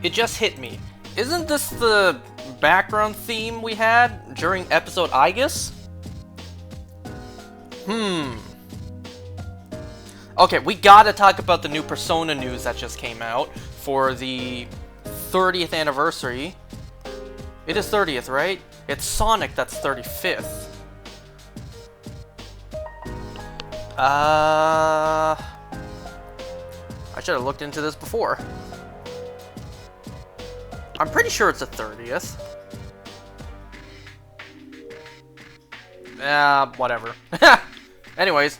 It just hit me. Isn't this the background theme we had during episode Aegis? Okay, we gotta talk about the new Persona news that just came out for the 30th anniversary. It is 30th, right? It's Sonic that's 35th. I should have looked into this before. I'm pretty sure it's the 30th. Whatever. Anyways.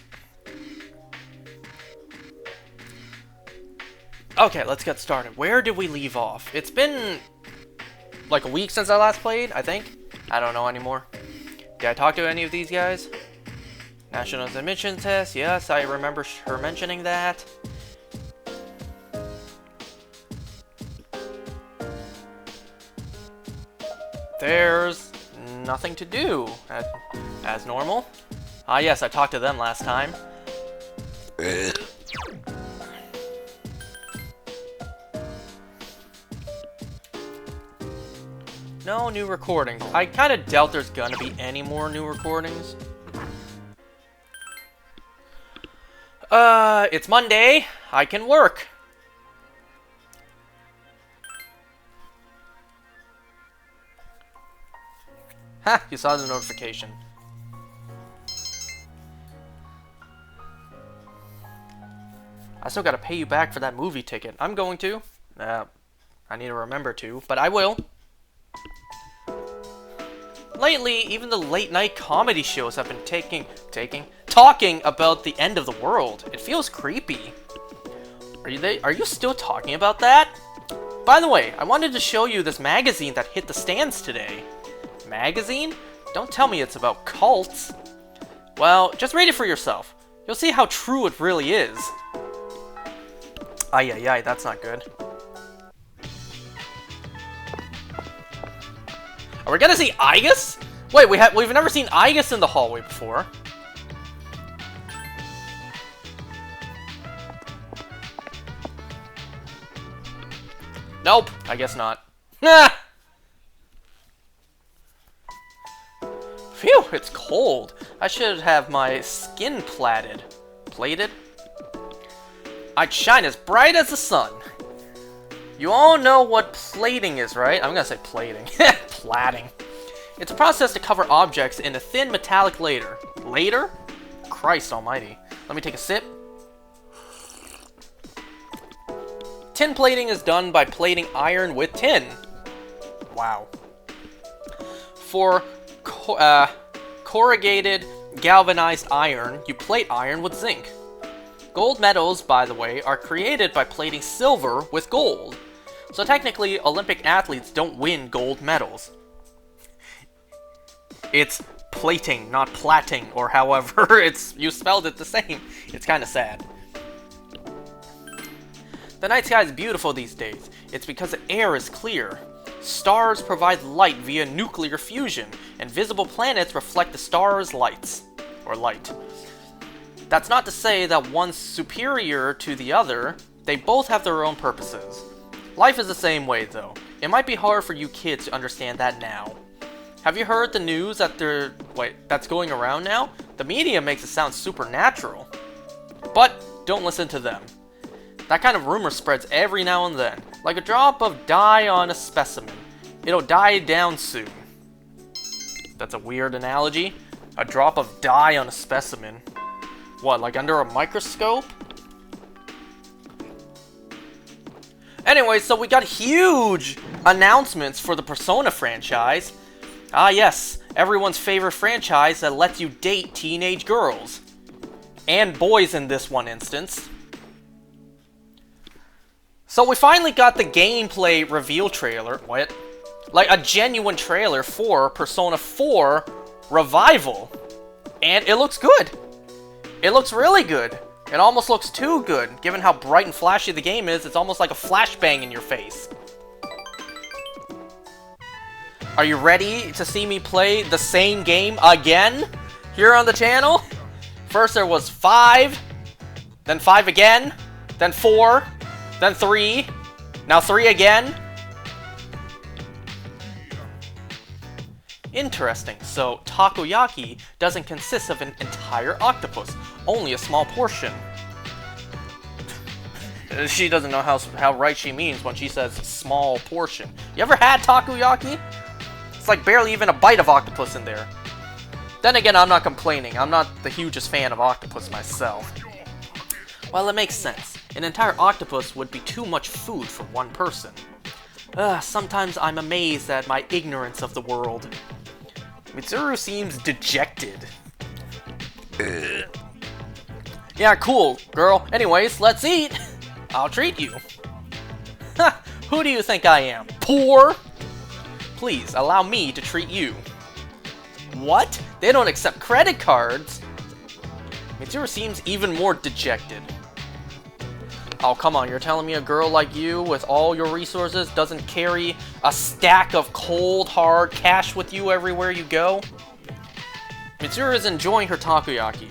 Okay, let's get started. Where did we leave off? It's been like a week since I last played, I think. I don't know anymore. Did I talk to any of these guys? National admission test. Yes, I remember her mentioning that. There's nothing to do, as normal. Ah yes, I talked to them last time. No new recordings. I kind of doubt there's gonna be any more new recordings. It's Monday. I can work. Ha! You saw the notification. I still gotta pay you back for that movie ticket. I'm going to. I need to remember to, but I will. Lately, even the late-night comedy shows have been talking about the end of the world. It feels creepy. Are you still talking about that? By the way, I wanted to show you this magazine that hit the stands today. Magazine? Don't tell me it's about cults. Well, just read it for yourself. You'll see how true it really is. Ay, ay, ay, that's not good. Are we gonna see Aegis? Wait, we've never seen Aegis in the hallway before. Nope, I guess not. Phew, it's cold. I should have my skin plated. Plated? I'd shine as bright as the sun. You all know what plating is, right? I'm gonna say plating. Platting. It's a process to cover objects in a thin metallic layer. Later? Christ almighty. Let me take a sip. Tin plating is done by plating iron with tin. Wow. For corrugated galvanized iron, you plate iron with zinc. Gold medals, by the way, are created by plating silver with gold. So technically, Olympic athletes don't win gold medals. It's plating, not platting, or however you spelled it the same. It's kind of sad. The night sky is beautiful these days. It's because the air is clear. Stars provide light via nuclear fusion, and visible planets reflect the stars' lights, or light. That's not to say that one's superior to the other. They both have their own purposes. Life is the same way, though. It might be hard for you kids to understand that now. Have you heard the news that that's going around now? The media makes it sound supernatural. But don't listen to them. That kind of rumor spreads every now and then, like a drop of dye on a specimen. It'll die down soon. That's a weird analogy. A drop of dye on a specimen. What, like under a microscope? Anyway, so we got huge announcements for the Persona franchise. Ah yes, everyone's favorite franchise that lets you date teenage girls. And boys in this one instance. So we finally got the gameplay reveal trailer. What? Like a genuine trailer for Persona 4 Revival. And it looks good. It looks really good. It almost looks too good. Given how bright and flashy the game is, it's almost like a flashbang in your face. Are you ready to see me play the same game again here on the channel? First there was 5, then 5 again, then 4, then 3, now 3 again, Interesting, so takoyaki doesn't consist of an entire octopus, only a small portion. She doesn't know how right she means when she says small portion. You ever had takoyaki? It's like barely even a bite of octopus in there. Then again, I'm not complaining. I'm not the hugest fan of octopus myself. Well, it makes sense. An entire octopus would be too much food for one person. Sometimes I'm amazed at my ignorance of the world. Mitsuru seems dejected. Yeah, cool, girl. Anyways, let's eat. I'll treat you. Ha! Who do you think I am? Poor? Please, allow me to treat you. What? They don't accept credit cards? Mitsuru seems even more dejected. Oh, come on, you're telling me a girl like you, with all your resources, doesn't carry a stack of cold, hard cash with you everywhere you go? Mitsuru is enjoying her takoyaki.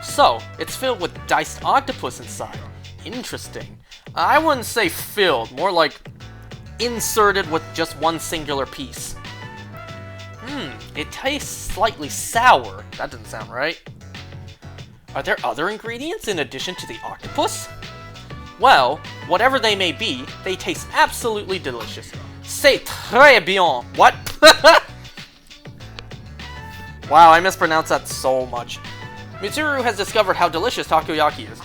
So, it's filled with diced octopus inside. Interesting. I wouldn't say filled, more like inserted with just one singular piece. It tastes slightly sour. That doesn't sound right. Are there other ingredients in addition to the octopus? Well, whatever they may be, they taste absolutely delicious. C'est très bien. What? Wow, I mispronounced that so much. Mitsuru has discovered how delicious takoyaki is.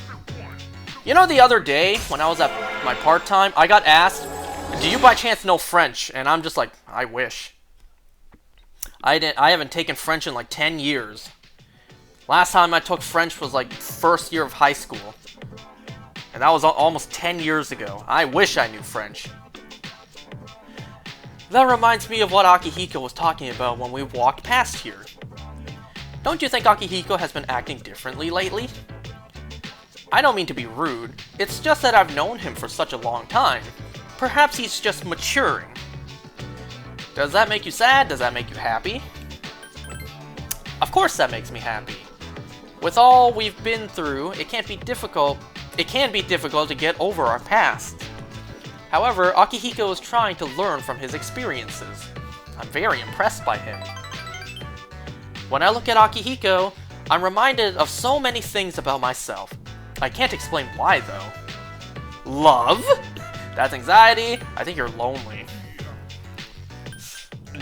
You know, the other day, when I was at my part-time, I got asked, do you by chance know French? And I'm just like, I wish. I haven't taken French in like 10 years. Last time I took French was like first year of high school. And that was almost 10 years ago. I wish I knew French. That reminds me of what Akihiko was talking about when we walked past here. Don't you think Akihiko has been acting differently lately? I don't mean to be rude, it's just that I've known him for such a long time. Perhaps he's just maturing. Does that make you sad? Does that make you happy? Of course that makes me happy. With all we've been through, it can be difficult to get over our past. However, Akihiko is trying to learn from his experiences. I'm very impressed by him. When I look at Akihiko, I'm reminded of so many things about myself. I can't explain why, though. Love? That's anxiety. I think you're lonely.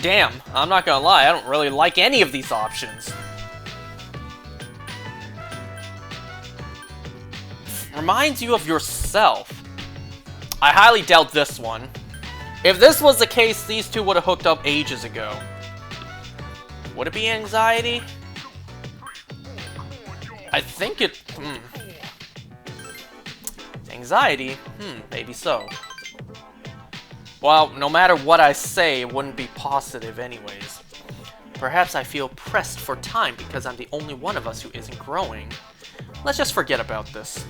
Damn, I'm not gonna lie, I don't really like any of these options. Reminds you of yourself. I highly doubt this one. If this was the case, these two would have hooked up ages ago. Would it be anxiety? I think it... Anxiety? Maybe so. Well, no matter what I say, it wouldn't be positive anyways. Perhaps I feel pressed for time because I'm the only one of us who isn't growing. Let's just forget about this.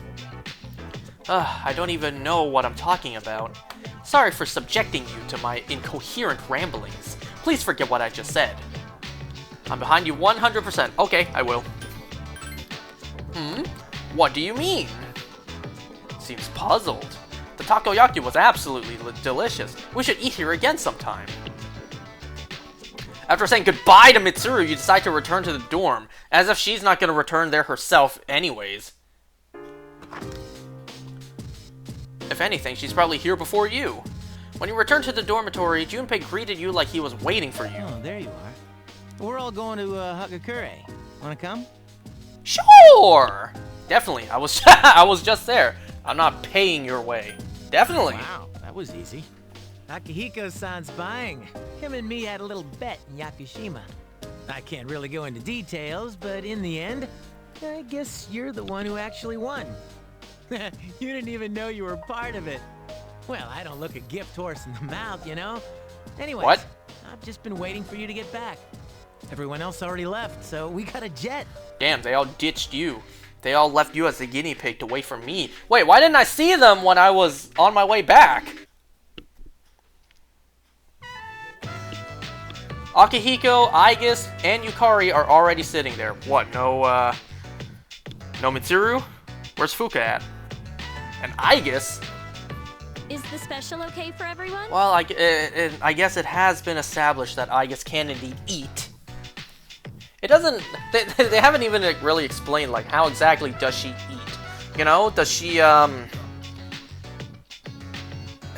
I don't even know what I'm talking about. Sorry for subjecting you to my incoherent ramblings. Please forget what I just said. I'm behind you 100%. Okay, I will. What do you mean? Seems puzzled. The takoyaki was absolutely delicious. We should eat here again sometime. After saying goodbye to Mitsuru, you decide to return to the dorm, as if she's not going to return there herself anyways. If anything, she's probably here before you. When you returned to the dormitory, Junpei greeted you like he was waiting for you. Oh, there you are. We're all going to Hagakure. Wanna come? Sure! Definitely, I was just there. I'm not paying your way. Definitely. Wow, that was easy. Akihiko-san's buying. Him and me had a little bet in Yakushima. I can't really go into details, but in the end, I guess you're the one who actually won. You didn't even know you were part of it. Well, I don't look a gift horse in the mouth, you know? Anyways, what? I've just been waiting for you to get back. Everyone else already left, so we got a jet. Damn, they all ditched you. They all left you as the guinea pig to wait for me. Wait, why didn't I see them when I was on my way back? Akihiko, Aigis, and Yukari are already sitting there. What, no Mitsuru? Where's Fuka at? And Aigis? Is the special okay for everyone? Well, I guess it has been established that Aigis can indeed eat. It doesn't. They haven't even like, really explained like how exactly does she eat. You know, does she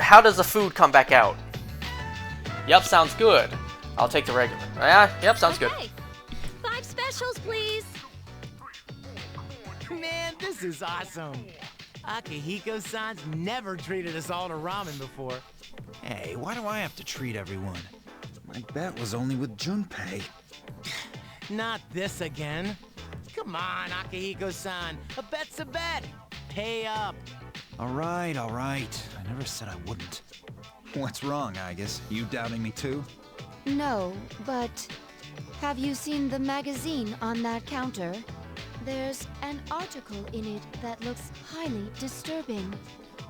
How does the food come back out? Yep, sounds good. I'll take the regular. Yeah, yep, sounds good. 5 specials, please. Man, this is awesome. Akihiko-san's never treated us all to ramen before. Hey, why do I have to treat everyone? My bet was only with Junpei. Not this again. Come on, Akihiko-san. A bet's a bet. Pay up. All right. I never said I wouldn't. What's wrong, Agus? You doubting me too? No, but have you seen the magazine on that counter? There's an article in it that looks highly disturbing.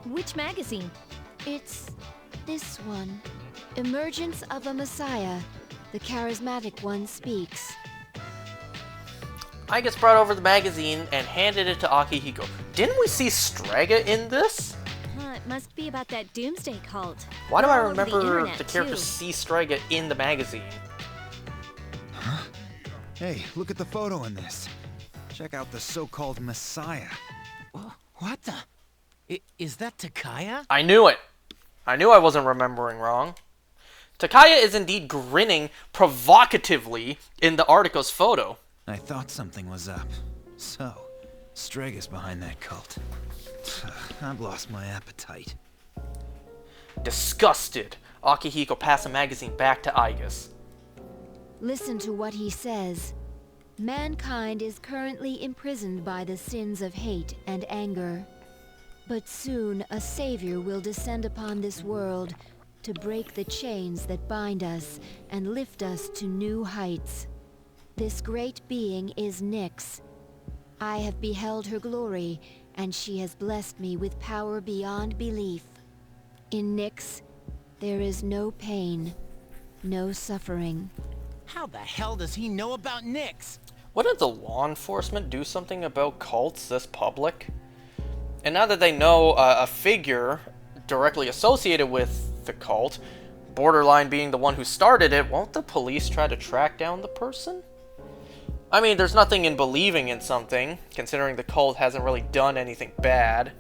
Which magazine? It's this one. Emergence of a Messiah. The charismatic one speaks. I just brought over the magazine and handed it to Akihiko. Didn't we see Strega in this? It must be about that doomsday cult. Why do I All over the remember internet, the character too. see Strega in the magazine? Huh? Hey, look at the photo in this. Check out the so-called Messiah. What the? Is that Takaya? I knew it! I knew I wasn't remembering wrong. Takaya is indeed grinning provocatively in the article's photo. I thought something was up. So, Strega's behind that cult. I've lost my appetite. Disgusted, Akihiko passed the magazine back to Igus. Listen to what he says. Mankind is currently imprisoned by the sins of hate and anger. But soon a savior will descend upon this world to break the chains that bind us and lift us to new heights. This great being is Nyx. I have beheld her glory, and she has blessed me with power beyond belief. In Nyx, there is no pain, no suffering. How the hell does he know about Nyx? Wouldn't the law enforcement do something about cults this public? And now that they know a figure directly associated with the cult, borderline being the one who started it, won't the police try to track down the person? I mean, there's nothing in believing in something, considering the cult hasn't really done anything bad.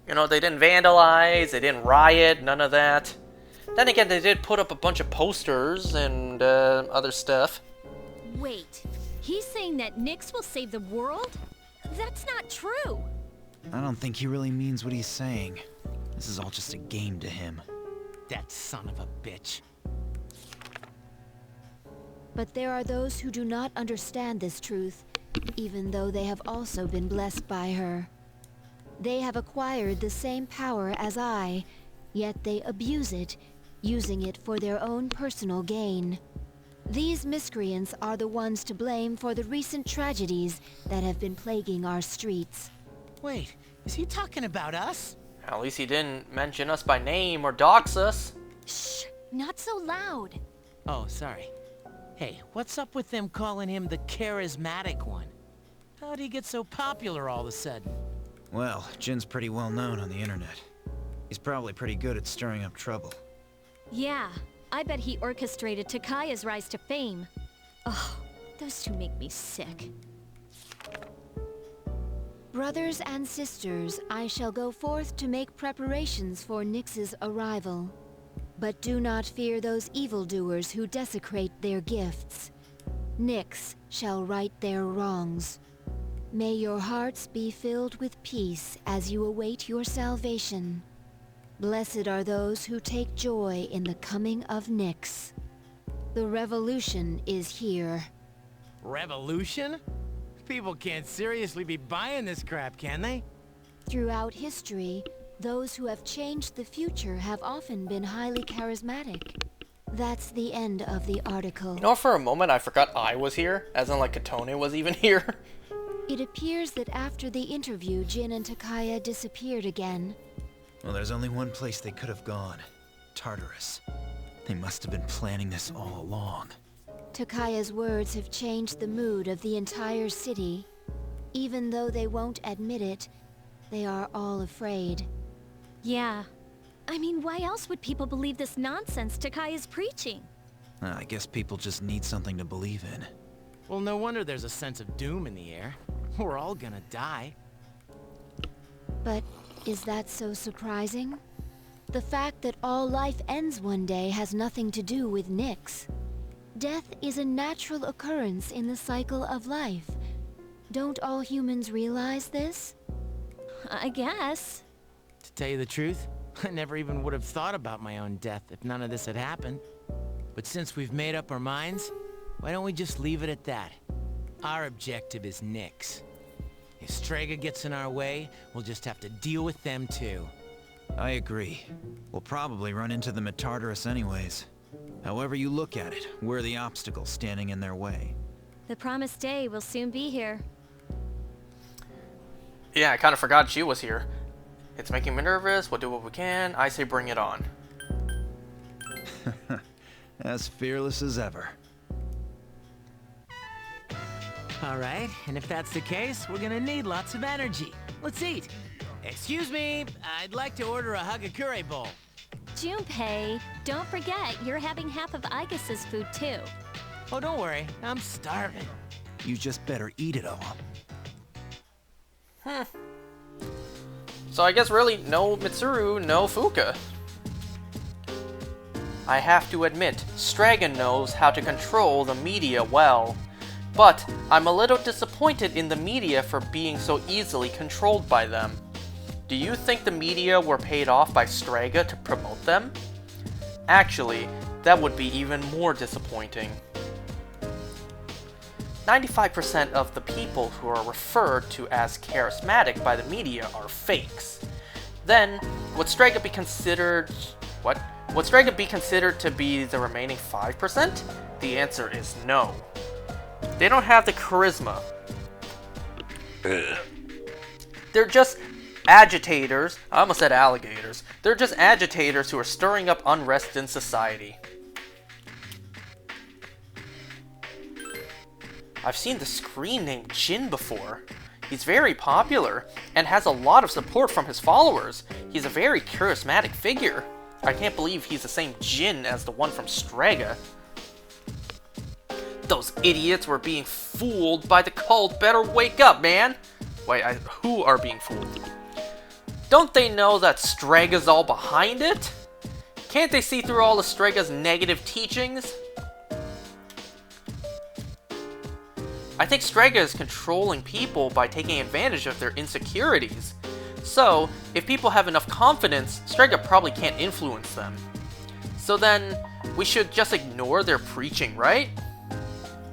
You know, they didn't vandalize, they didn't riot, none of that. Then again, they did put up a bunch of posters and other stuff. Wait, he's saying that Nyx will save the world? That's not true. I don't think he really means what he's saying. This is all just a game to him. That son of a bitch. But there are those who do not understand this truth, even though they have also been blessed by her. They have acquired the same power as I, yet they abuse it, using it for their own personal gain. These miscreants are the ones to blame for the recent tragedies that have been plaguing our streets. Wait, is he talking about us? At least he didn't mention us by name or dox us. Shh, not so loud. Oh, sorry. Hey, what's up with them calling him the charismatic one? How'd he get so popular all of a sudden? Well, Jin's pretty well known on the internet. He's probably pretty good at stirring up trouble. Yeah, I bet he orchestrated Takaya's rise to fame. Oh, those two make me sick. Brothers and sisters, I shall go forth to make preparations for Nyx's arrival. But do not fear those evildoers who desecrate their gifts. Nyx shall right their wrongs. May your hearts be filled with peace as you await your salvation. Blessed are those who take joy in the coming of Nyx. The revolution is here. Revolution? People can't seriously be buying this crap, can they? Throughout history, those who have changed the future have often been highly charismatic. That's the end of the article. You know, for a moment I forgot I was here, as in like Katone was even here. It appears that after the interview, Jin and Takaya disappeared again. Well, there's only one place they could have gone. Tartarus. They must have been planning this all along. Takaya's words have changed the mood of the entire city. Even though they won't admit it, they are all afraid. Yeah. I mean, why else would people believe this nonsense Takai's preaching? I guess people just need something to believe in. Well, no wonder there's a sense of doom in the air. We're all gonna die. But is that so surprising? The fact that all life ends one day has nothing to do with Nyx. Death is a natural occurrence in the cycle of life. Don't all humans realize this? I guess. To tell you the truth, I never even would have thought about my own death if none of this had happened. But since we've made up our minds, why don't we just leave it at that? Our objective is Nyx. If Strega gets in our way, we'll just have to deal with them too. I agree. We'll probably run into them at Tartarus anyways. However you look at it, we're the obstacle standing in their way. The promised day will soon be here. Yeah, I kind of forgot she was here. It's making me nervous. We'll do what we can. I say bring it on. As fearless as ever. Alright, and if that's the case, we're gonna need lots of energy. Let's eat. Excuse me, I'd like to order a Hagakure bowl. Junpei, don't forget, you're having half of Aigus's food too. Oh, don't worry, I'm starving. You just better eat it all. So I guess really, no Mitsuru, no Fuka. I have to admit, Strega knows how to control the media well. But I'm a little disappointed in the media for being so easily controlled by them. Do you think the media were paid off by Strega to promote them? Actually, that would be even more disappointing. 95% of the people who are referred to as charismatic by the media are fakes. Then, would Strega be considered... what? Would Strega be considered to be the remaining 5%? The answer is no. They don't have the charisma. They're just agitators. I almost said alligators. They're just agitators who are stirring up unrest in society. I've seen the screen name Jin before. He's very popular and has a lot of support from his followers. He's a very charismatic figure. I can't believe he's the same Jin as the one from Strega. Those idiots were being fooled by the cult. Better wake up, man! Wait, who are being fooled? Don't they know that Strega's all behind it? Can't they see through all of Strega's negative teachings? I think Strega is controlling people by taking advantage of their insecurities. So, if people have enough confidence, Strega probably can't influence them. So then, we should just ignore their preaching, right?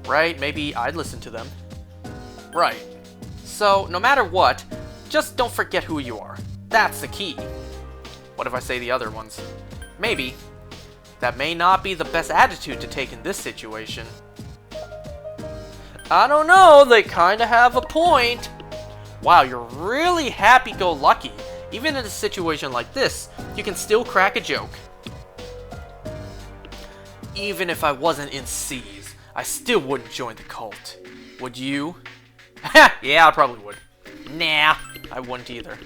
Right, maybe I'd listen to them. Right. So, no matter what, just don't forget who you are. That's the key. What if I say the other ones? Maybe. That may not be the best attitude to take in this situation. I don't know, they kinda have a point. Wow, you're really happy-go-lucky. Even in a situation like this, you can still crack a joke. Even if I wasn't in C's, I still wouldn't join the cult. Would you? Yeah, I probably would. Nah, I wouldn't either.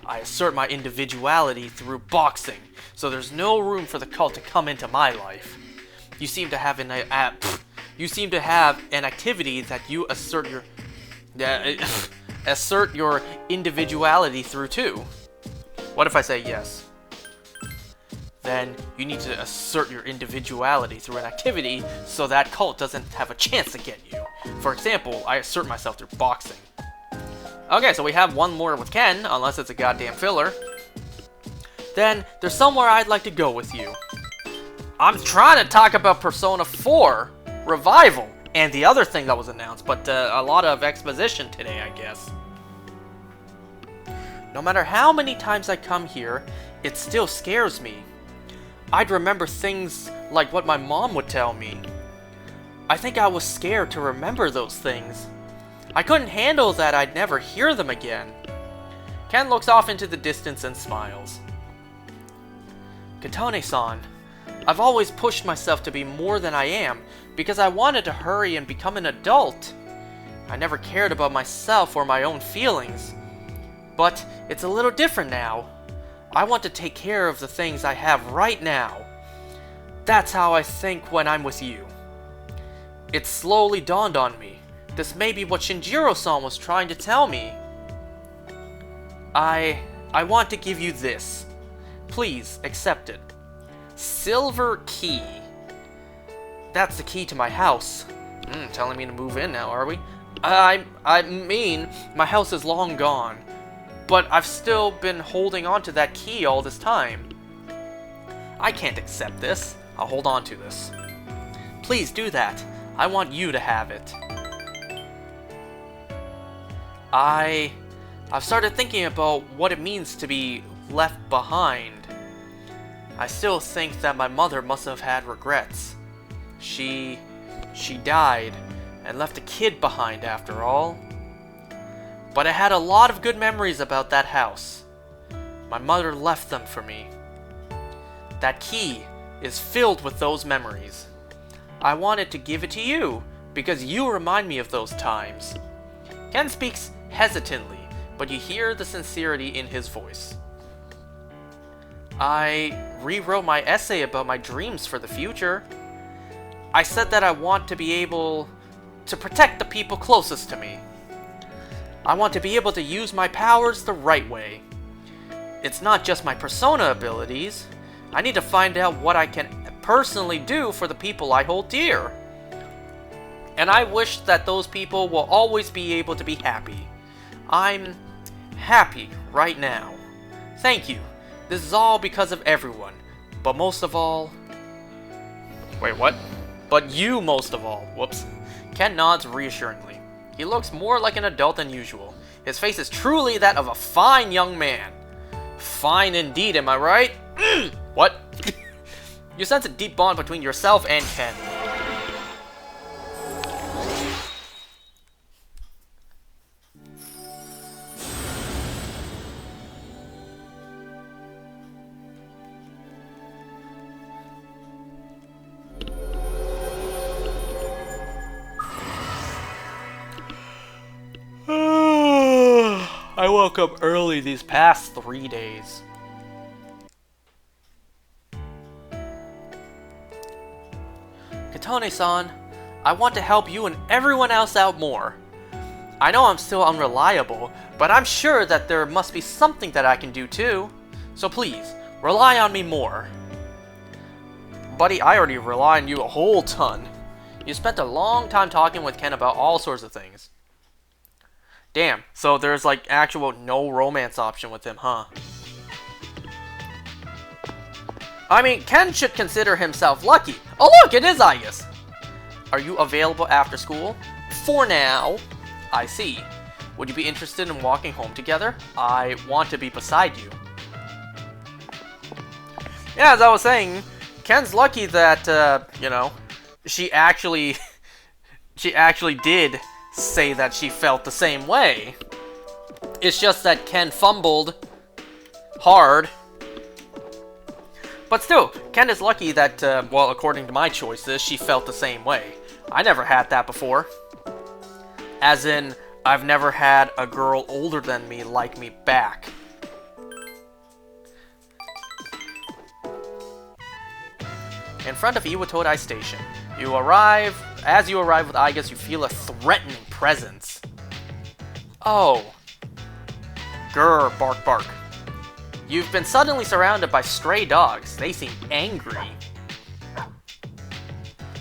I assert my individuality through boxing, so there's no room for the cult to come into my life. You seem to have an activity that you assert your individuality through too. What if I say yes? Then you need to assert your individuality through an activity so that cult doesn't have a chance to get you. For example, I assert myself through boxing. Okay, so we have one more with Ken, unless it's a goddamn filler. Then, there's somewhere I'd like to go with you. I'm trying to talk about Persona 4 Revival and the other thing that was announced, but a lot of exposition today, I guess. No matter how many times I come here, it still scares me. I'd remember things like what my mom would tell me. I think I was scared to remember those things. I couldn't handle that I'd never hear them again. Ken looks off into the distance and smiles. Katone-san, I've always pushed myself to be more than I am because I wanted to hurry and become an adult. I never cared about myself or my own feelings. But it's a little different now. I want to take care of the things I have right now. That's how I think when I'm with you. It slowly dawned on me. This may be what Shinjiro-san was trying to tell me. I want to give you this. Please, accept it. Silver key. That's the key to my house. Telling me to move in now, are we? I mean, my house is long gone. But I've still been holding on to that key all this time. I can't accept this. I'll hold on to this. Please do that. I want you to have it. I've started thinking about what it means to be left behind. I still think that my mother must have had regrets. She died and left a kid behind after all. But I had a lot of good memories about that house. My mother left them for me. That key is filled with those memories. I wanted to give it to you because you remind me of those times. Ken speaks hesitantly, but you hear the sincerity in his voice. I rewrote my essay about my dreams for the future. I said that I want to be able to protect the people closest to me. I want to be able to use my powers the right way. It's not just my persona abilities. I need to find out what I can personally do for the people I hold dear. And I wish that those people will always be able to be happy. I'm happy right now. Thank you. This is all because of everyone. But most of all... Wait, what? But you most of all. Whoops. Ken nods reassuringly. He looks more like an adult than usual. His face is truly that of a fine young man. Fine indeed, am I right? What? You sense a deep bond between yourself and Ken. I woke up early these past 3 days. Katone-san, I want to help you and everyone else out more. I know I'm still unreliable, but I'm sure that there must be something that I can do too. So please, rely on me more. Buddy, I already rely on you a whole ton. You spent a long time talking with Ken about all sorts of things. Damn, so there's like actual no romance option with him, huh? I mean, Ken should consider himself lucky. Oh look, it is Aigis! Are you available after school? For now. I see. Would you be interested in walking home together? I want to be beside you. Yeah, as I was saying, Ken's lucky that, you know, she actually did say that she felt the same way. It's just that Ken fumbled hard. But still, Ken is lucky that, well, according to my choices, she felt the same way. I never had that before. As in, I've never had a girl older than me like me back. In front of Iwatodai Station, as you arrive with Aigis, you feel a threatening presence. Oh. Grr, bark bark. You've been suddenly surrounded by stray dogs. They seem angry.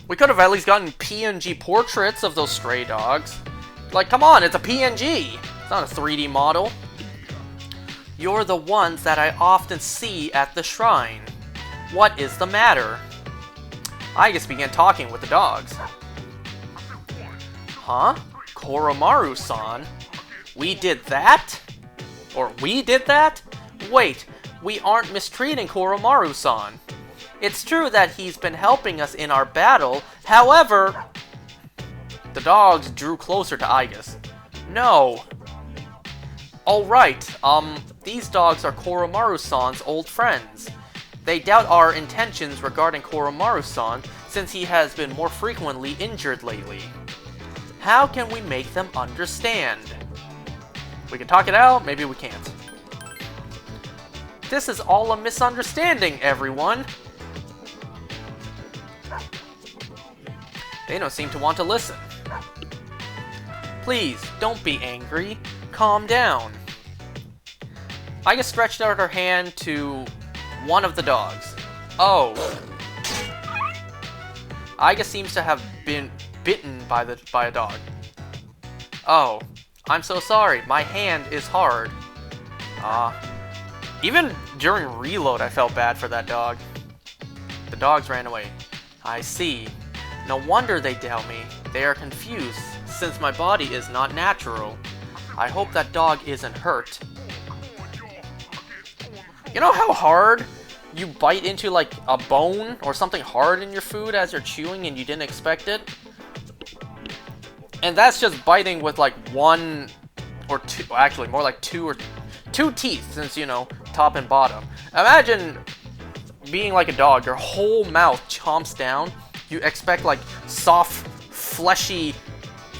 We could have at least gotten PNG portraits of those stray dogs. Like, come on, it's a PNG! It's not a 3D model. You're the ones that I often see at the shrine. What is the matter? Aigis began talking with the dogs. Huh? Koromaru-san? We did that? Or we did that? Wait, we aren't mistreating Koromaru-san. It's true that he's been helping us in our battle, however... The dogs drew closer to Aigis. No. Alright, these dogs are Koromaru-san's old friends. They doubt our intentions regarding Koromaru-san since he has been more frequently injured lately. How can we make them understand? We can talk it out, maybe we can't. This is all a misunderstanding, everyone. They don't seem to want to listen. Please, don't be angry. Calm down. Iga stretched out her hand to one of the dogs. Oh. Iga seems to have been bitten by a dog. Oh, I'm so sorry. My hand is hard. Even during reload, I felt bad for that dog. The dogs ran away. I see. No wonder they doubt me. They are confused, since my body is not natural. I hope that dog isn't hurt. You know how hard you bite into like a bone or something hard in your food as you're chewing and you didn't expect it? And that's just biting with like one or two, actually more like two teeth, since, you know, top and bottom. Imagine being like a dog, your whole mouth chomps down. You expect like soft, fleshy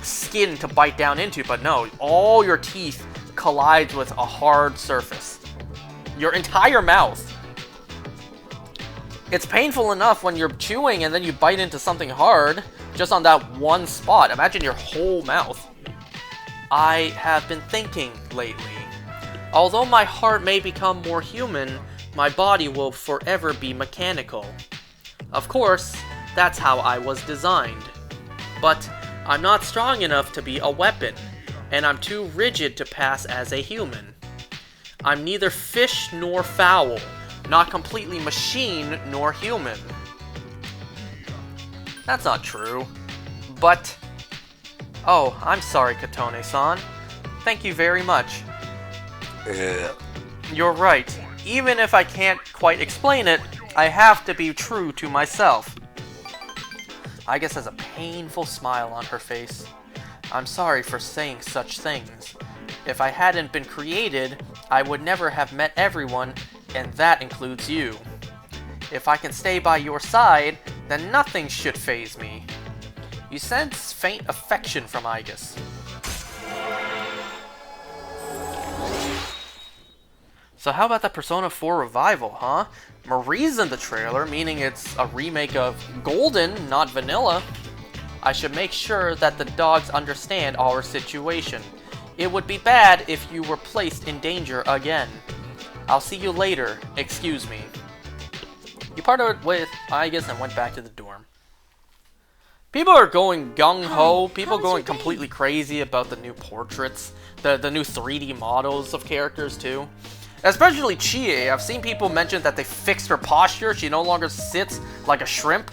skin to bite down into, but no, all your teeth collides with a hard surface. Your entire mouth. It's painful enough when you're chewing and then you bite into something hard just on that one spot. Imagine your whole mouth. I have been thinking lately. Although my heart may become more human, my body will forever be mechanical. Of course, that's how I was designed. But I'm not strong enough to be a weapon, and I'm too rigid to pass as a human. I'm neither fish nor fowl, not completely machine nor human. That's not true. But... Oh, I'm sorry, Katone-san. Thank you very much. You're right. Even if I can't quite explain it, I have to be true to myself. Iga has a painful smile on her face. I'm sorry for saying such things. If I hadn't been created, I would never have met everyone, and that includes you. If I can stay by your side, then nothing should faze me. You sense faint affection from Iga. So how about the Persona 4 revival, huh? Marie's in the trailer, meaning it's a remake of Golden, not Vanilla. I should make sure that the dogs understand our situation. It would be bad if you were placed in danger again. I'll see you later. Excuse me. He parted with Iga and went back to the dorm. People are going gung-ho. People going completely crazy about the new portraits. The new 3D models of characters, too. Especially Chie. I've seen people mention that they fixed her posture. She no longer sits like a shrimp.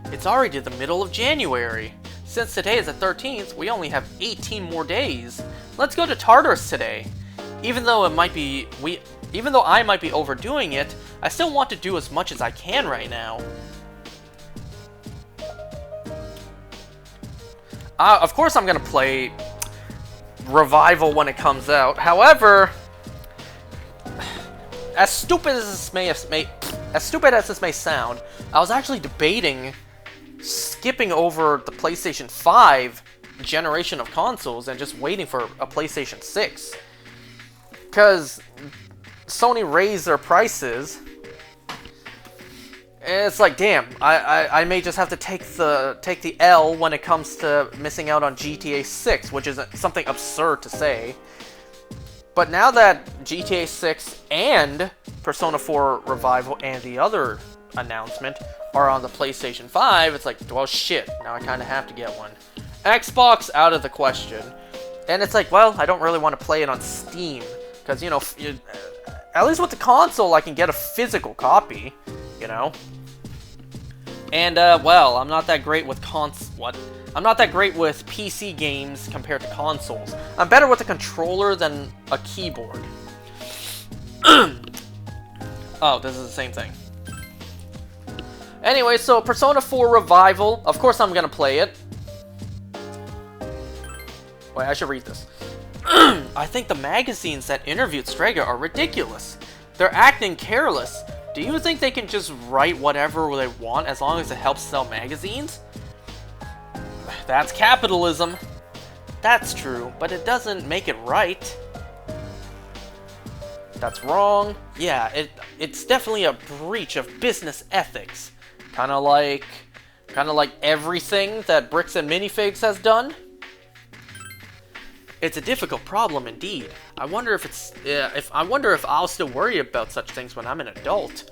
It's already the middle of January. Since today is the 13th, we only have 18 more days. Let's go to Tartarus today. Even though I might be overdoing it, I still want to do as much as I can right now. Of course I'm gonna play Revival when it comes out. However, as stupid as this may sound, I was actually debating skipping over the PlayStation 5 generation of consoles and just waiting for a PlayStation 6. Because Sony raised their prices. And it's like, damn, I may just have to take the L when it comes to missing out on GTA 6, which is something absurd to say. But now that GTA 6 and Persona 4 Revival and the other announcement are on the PlayStation 5, it's like, well, shit, now I kind of have to get one. Xbox, out of the question. And it's like, well, I don't really want to play it on Steam. Because, you know, at least with the console, I can get a physical copy, you know? And, well, I'm not that great with I'm not that great with PC games compared to consoles. I'm better with a controller than a keyboard. Oh, this is the same thing. Anyway, so Persona 4 Revival. Of course I'm gonna play it. Wait, I should read this. I think the magazines that interviewed Strega are ridiculous. They're acting careless. Do you think they can just write whatever they want as long as it helps sell magazines? That's capitalism. That's true, but it doesn't make it right. That's wrong. Yeah, it's definitely a breach of business ethics. Kinda like everything that Bricks and Minifigs has done. It's a difficult problem indeed. I wonder if I'll still worry about such things when I'm an adult.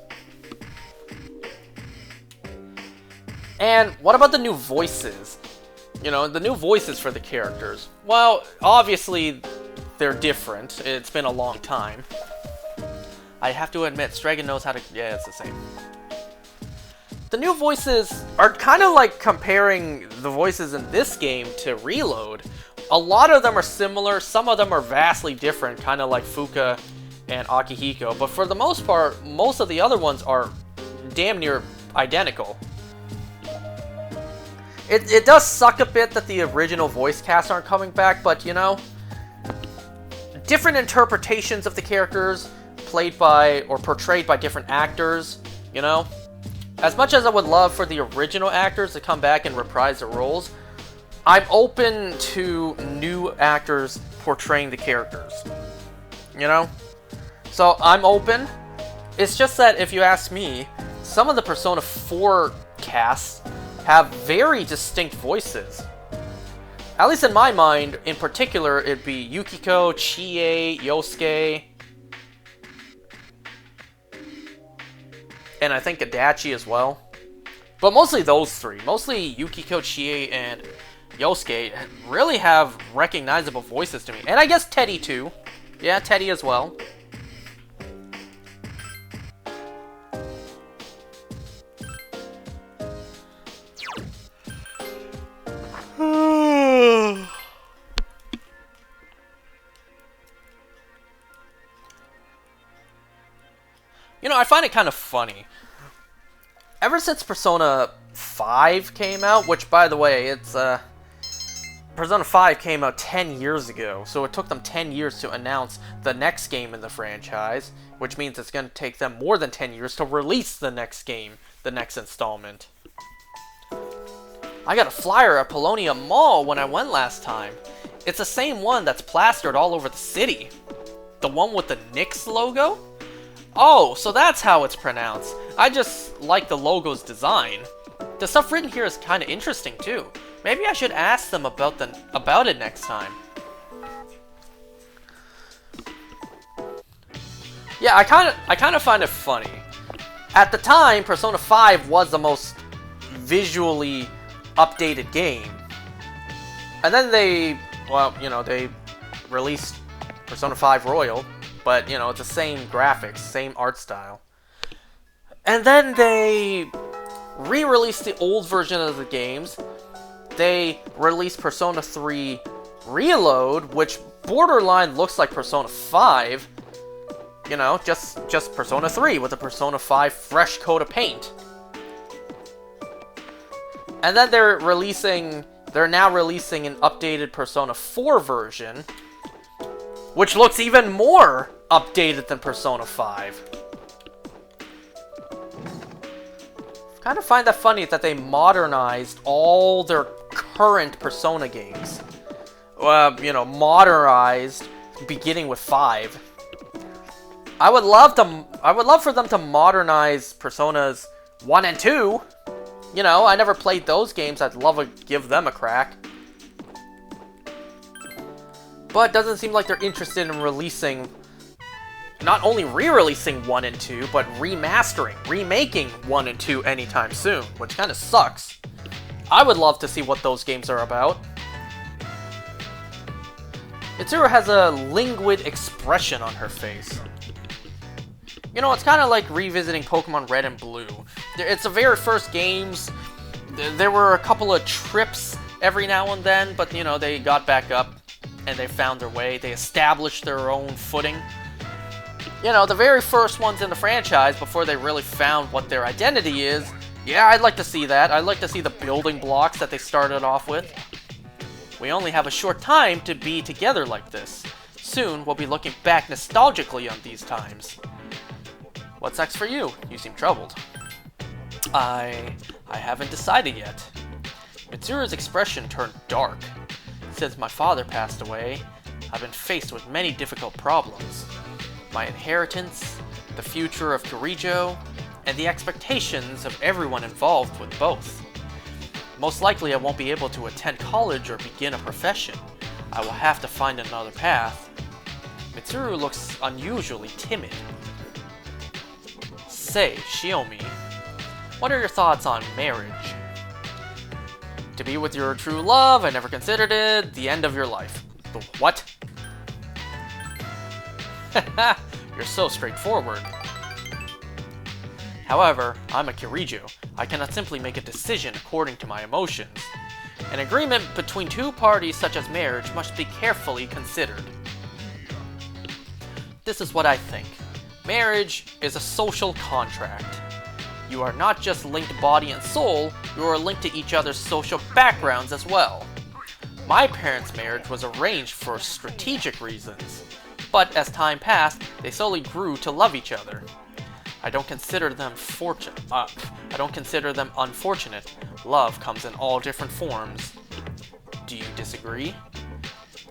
And what about the new voices? You know, the new voices for the characters. Well, obviously, they're different. It's been a long time. I have to admit, Stragan knows how to... Yeah, it's the same. The new voices are kind of like comparing the voices in this game to Reload. A lot of them are similar, some of them are vastly different, kind of like Fuka and Akihiko. But for the most part, most of the other ones are damn near identical. It does suck a bit that the original voice casts aren't coming back, but you know, different interpretations of the characters played by or portrayed by different actors, you know. As much as I would love for the original actors to come back and reprise their roles, I'm open to new actors portraying the characters, you know? So I'm open. It's just that if you ask me, some of the Persona 4 casts have very distinct voices. At least in my mind, in particular, it'd be Yukiko, Chie, Yosuke, and I think Adachi as well. But mostly those three. Mostly Yukiko, Chie, and Yosuke really have recognizable voices to me. And I guess Teddy too. Yeah, Teddy as well. You know, I find it kind of funny. Ever since Persona 5 came out, which, by the way, it's, Persona 5 came out 10 years ago, so it took them 10 years to announce the next game in the franchise, which means it's going to take them more than 10 years to release the next game, the next installment. I got a flyer at Polonia Mall when I went last time. It's the same one that's plastered all over the city. The one with the Nyx logo? Oh, so that's how it's pronounced. I just like the logo's design. The stuff written here is kind of interesting too. Maybe I should ask them about it next time. Yeah, I kind of find it funny. At the time, Persona 5 was the most visually updated game. And then they released Persona 5 Royal. But, you know, it's the same graphics, same art style. And then they re-released the old version of the games. They released Persona 3 Reload, which borderline looks like Persona 5. You know, just Persona 3 with a Persona 5 fresh coat of paint. And then they're now releasing an updated Persona 4 version, which looks even more updated than Persona 5. Kind of find that funny that they modernized all their current Persona games. You know, modernized beginning with 5. I would love for them to modernize Personas 1 and 2. You know, I never played those games. I'd love to give them a crack. But it doesn't seem like they're interested in releasing, not only re-releasing 1 and 2, but remaking 1 and 2 anytime soon, which kind of sucks. I would love to see what those games are about. Mitsuru has a languid expression on her face. You know, it's kind of like revisiting Pokemon Red and Blue. It's the very first games. There were a couple of trips every now and then, but, you know, they got back up. And they found their way. They established their own footing. You know, the very first ones in the franchise before they really found what their identity is. Yeah, I'd like to see that. I'd like to see the building blocks that they started off with. We only have a short time to be together like this. Soon, we'll be looking back nostalgically on these times. What's next for you? You seem troubled. I haven't decided yet. Mitsuru's expression turned dark. Since my father passed away, I've been faced with many difficult problems. My inheritance, the future of Kirijo, and the expectations of everyone involved with both. Most likely I won't be able to attend college or begin a profession. I will have to find another path. Mitsuru looks unusually timid. Say, Shiomi, what are your thoughts on marriage? To be with your true love, I never considered it the end of your life. The what? You're so straightforward. However, I'm a Kirijo. I cannot simply make a decision according to my emotions. An agreement between two parties such as marriage must be carefully considered. This is what I think. Marriage is a social contract. You are not just linked body and soul, you are linked to each other's social backgrounds as well. My parents' marriage was arranged for strategic reasons, but as time passed, they slowly grew to love each other. I don't consider them unfortunate. Love comes in all different forms. Do you disagree?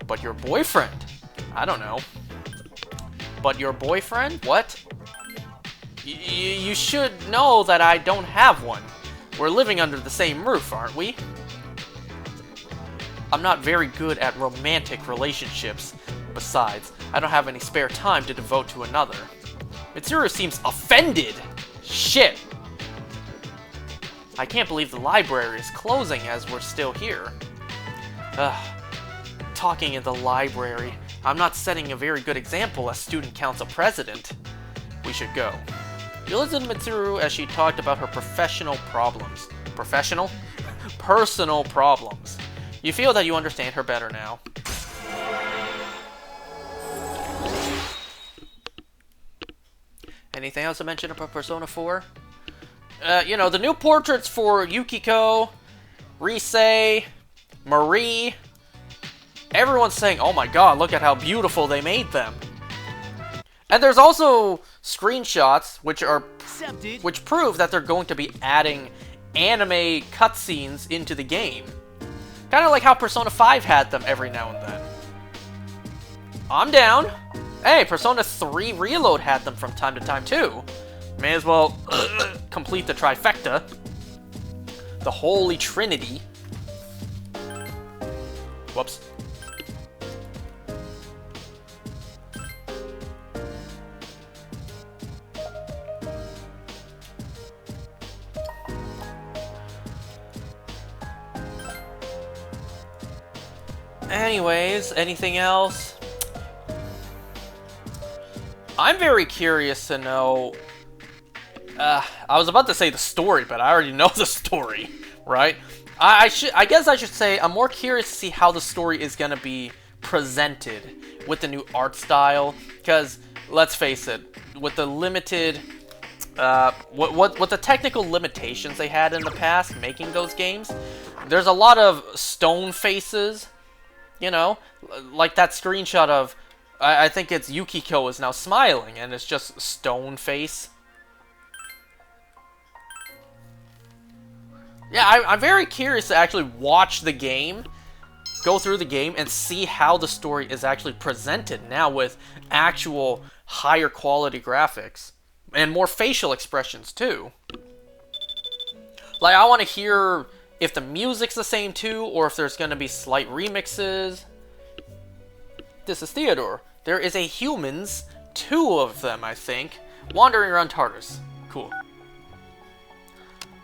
But your boyfriend? I don't know. But your boyfriend? What? You should know that I don't have one. We're living under the same roof, aren't we? I'm not very good at romantic relationships. Besides, I don't have any spare time to devote to another. Mitsuru seems offended. Shit. I can't believe the library is closing as we're still here. Talking in the library. I'm not setting a very good example as student council president. We should go. You listened to Mitsuru as she talked about her professional problems. Professional? Personal problems. You feel that you understand her better now. Anything else to mention about Persona 4? You know, the new portraits for Yukiko, Rise, Marie. Everyone's saying, oh my god, look at how beautiful they made them. And there's also screenshots which prove that they're going to be adding anime cutscenes into the game. Kind of like how Persona 5 had them every now and then. I'm down. Hey, Persona 3 Reload had them from time to time too. May as well complete the trifecta. The Holy Trinity. Whoops. Anyways, anything else? I'm very curious to know... I was about to say the story, but I already know the story, right? I guess I should say I'm more curious to see how the story is going to be presented with the new art style. Because, let's face it, with the limited... what the technical limitations they had in the past making those games, there's a lot of stone faces. You know, like that screenshot of, I think it's Yukiko is now smiling, and it's just stone face. Yeah, I'm very curious to actually watch the game, go through the game, and see how the story is actually presented now with actual higher quality graphics. And more facial expressions, too. Like, I want to hear... if the music's the same too, or if there's gonna be slight remixes. This is Theodore. There is a humans, 2 of them, I think, wandering around Tartarus. Cool.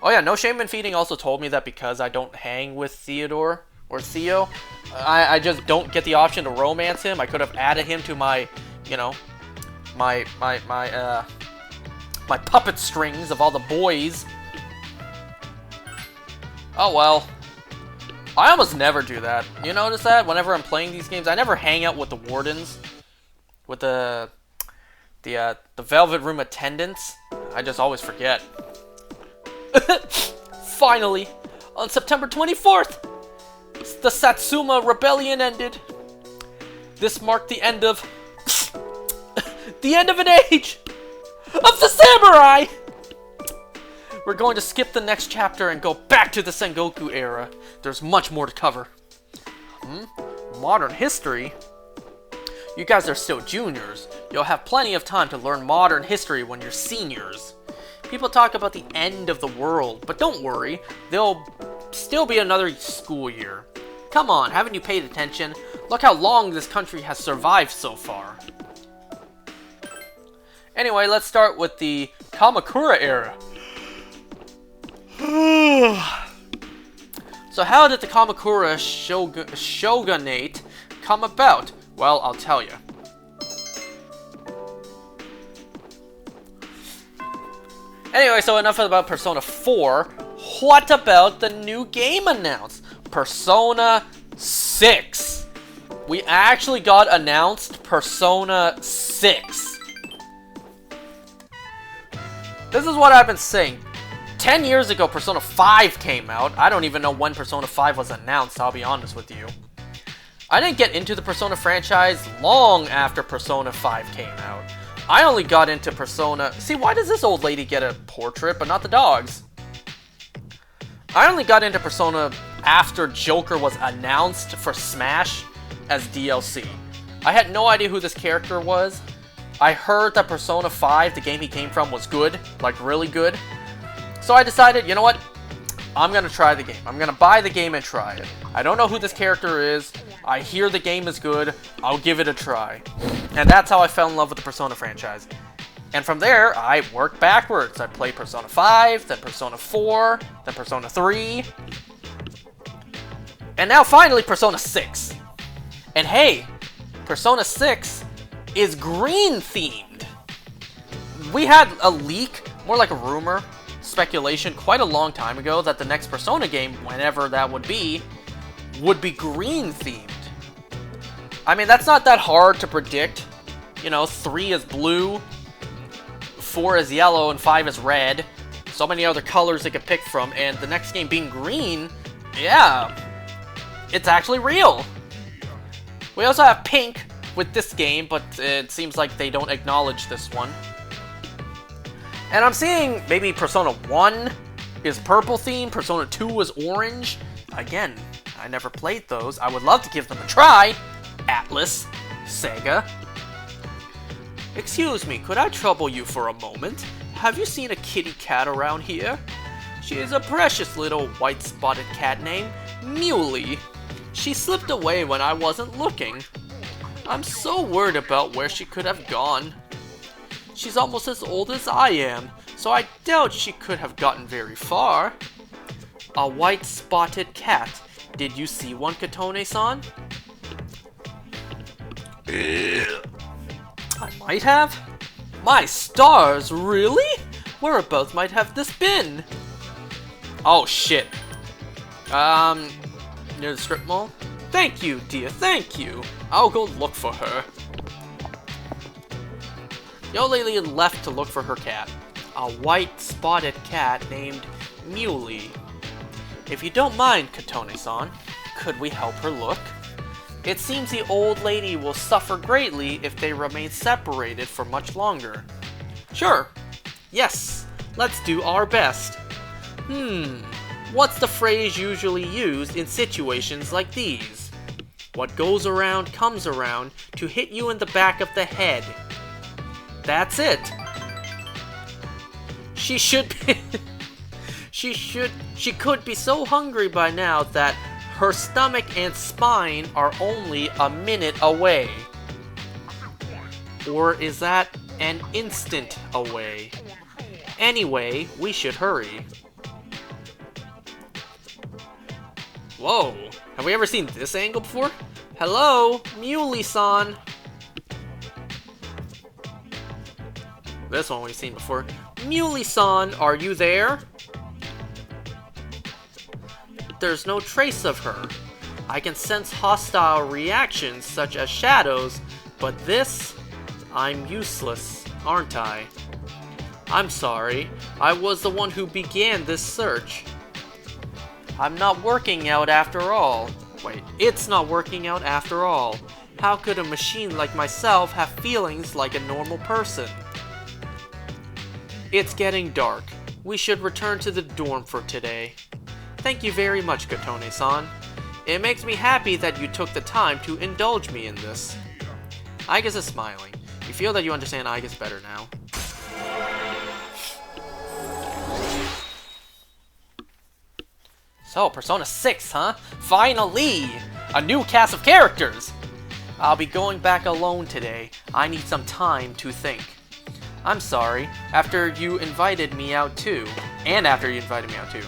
Oh yeah, No Shame in Feeding also told me that because I don't hang with Theodore, or Theo, I just don't get the option to romance him. I could have added him to my, you know, my puppet strings of all the boys. Oh well. I almost never do that. You notice that? Whenever I'm playing these games, I never hang out with the wardens. With the Velvet Room attendants. I just always forget. Finally! On September 24th! The Satsuma Rebellion ended. This marked the end of... the end of an age! Of the samurai! We're going to skip the next chapter and go back to the Sengoku era. There's much more to cover. Modern history? You guys are still juniors. You'll have plenty of time to learn modern history when you're seniors. People talk about the end of the world, but don't worry. There'll still be another school year. Come on, haven't you paid attention? Look how long this country has survived so far. Anyway, let's start with the Kamakura era. So how did the Kamakura shogunate come about? Well, I'll tell you. Anyway, so enough about Persona 4. What about the new game announced? Persona 6. We actually got announced Persona 6. This is what I've been saying. 10 years ago, Persona 5 came out. I don't even know when Persona 5 was announced, I'll be honest with you. I didn't get into the Persona franchise long after Persona 5 came out. I only got into Persona... See, why does this old lady get a portrait, but not the dogs? I only got into Persona after Joker was announced for Smash as DLC. I had no idea who this character was. I heard that Persona 5, the game he came from, was good. Like, really good. So I decided, you know what? I'm gonna try the game. I'm gonna buy the game and try it. I don't know who this character is. I hear the game is good. I'll give it a try. And that's how I fell in love with the Persona franchise. And from there, I worked backwards. I played Persona 5, then Persona 4, then Persona 3. And now finally Persona 6. And hey, Persona 6 is green themed. We had a leak, more like a rumor, speculation quite a long time ago that the next Persona game, whenever that would be green themed. I mean, that's not that hard to predict. You know, 3 is blue, 4 is yellow, and 5 is red. So many other colors they could pick from, and the next game being green, yeah, it's actually real. We also have pink with this game, but it seems like they don't acknowledge this one. And I'm seeing maybe Persona 1 is purple themed, Persona 2 was orange. Again, I never played those. I would love to give them a try. Atlas, Sega. Excuse me, could I trouble you for a moment? Have you seen a kitty cat around here? She is a precious little white spotted cat named Muley. She slipped away when I wasn't looking. I'm so worried about where she could have gone. She's almost as old as I am, so I doubt she could have gotten very far. A white spotted cat. Did you see one, Katone-san? I might have? My stars, really? Whereabouts might have this been? Oh shit. Near the strip mall? Thank you, dear, thank you. I'll go look for her. The old lady left to look for her cat. A white spotted cat named Muley. If you don't mind, Katone-san, could we help her look? It seems the old lady will suffer greatly if they remain separated for much longer. Sure. Yes, let's do our best. What's the phrase usually used in situations like these? What goes around comes around to hit you in the back of the head. That's it. She could be so hungry by now that her stomach and spine are only a minute away. Or is that an instant away? Anyway, we should hurry. Whoa, have we ever seen this angle before? Hello, Muley-san. This one we've seen before. Muley-san, are you there? There's no trace of her. I can sense hostile reactions such as shadows, but this... I'm useless, aren't I? I'm sorry. I was the one who began this search. I'm not working out after all. Wait, it's not working out after all. How could a machine like myself have feelings like a normal person? It's getting dark. We should return to the dorm for today. Thank you very much, Katone-san. It makes me happy that you took the time to indulge me in this. Aigis is smiling. You feel that you understand Aigis better now. So, Persona 6, huh? Finally! A new cast of characters! I'll be going back alone today. I need some time to think. I'm sorry, after you invited me out too. And after you invited me out too.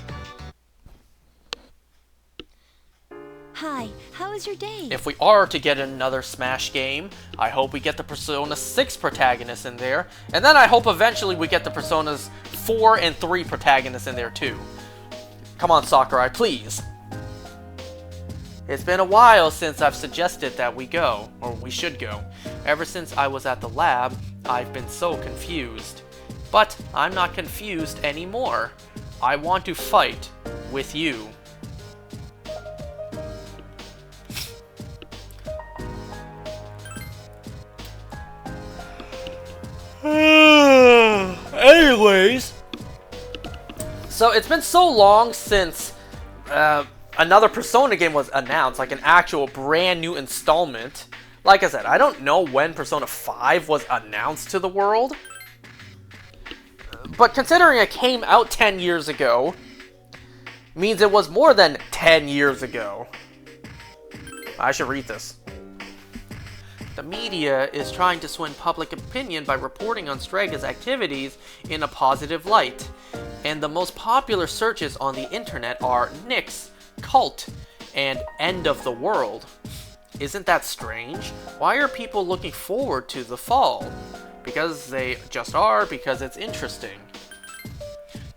Hi, how was your day? If we are to get another Smash game, I hope we get the Persona 6 protagonist in there. And then I hope eventually we get the Personas 4 and 3 protagonists in there too. Come on, Sakurai, please. It's been a while since I've suggested that we go, or we should go. Ever since I was at the lab, I've been so confused. But I'm not confused anymore. I want to fight with you. Anyways, so it's been so long since another Persona game was announced, like an actual brand new installment. Like I said, I don't know when Persona 5 was announced to the world, but considering it came out 10 years ago, means it was more than 10 years ago. I should read this. The media is trying to sway public opinion by reporting on Strega's activities in a positive light, and the most popular searches on the internet are Nyx, Cult, and End of the World. Isn't that strange? Why are people looking forward to the fall? Because they just are, because it's interesting.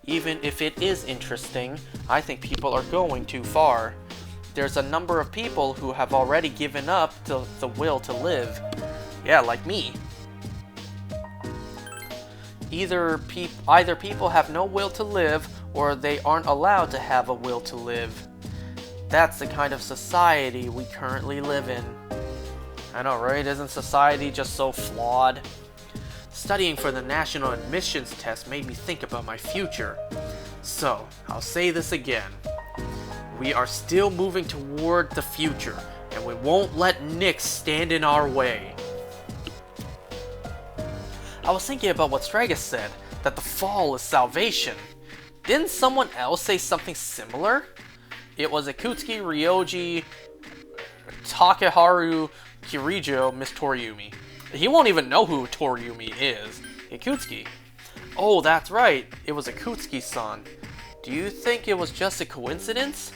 Even if it is interesting, I think people are going too far. There's a number of people who have already given up to the will to live. Yeah, like me. Either people have no will to live, or they aren't allowed to have a will to live. That's the kind of society we currently live in. I know, right? Isn't society just so flawed? Studying for the national admissions test made me think about my future. So, I'll say this again. We are still moving toward the future, and we won't let Nyx stand in our way. I was thinking about what Strega said, that the fall is salvation. Didn't someone else say something similar? It was Ikutsuki, Ryoji, Takeharu, Kirijo, Miss Toriumi. He won't even know who Toriumi is. Ikutsuki. Oh, that's right. It was Ikutsuki-san. Do you think it was just a coincidence?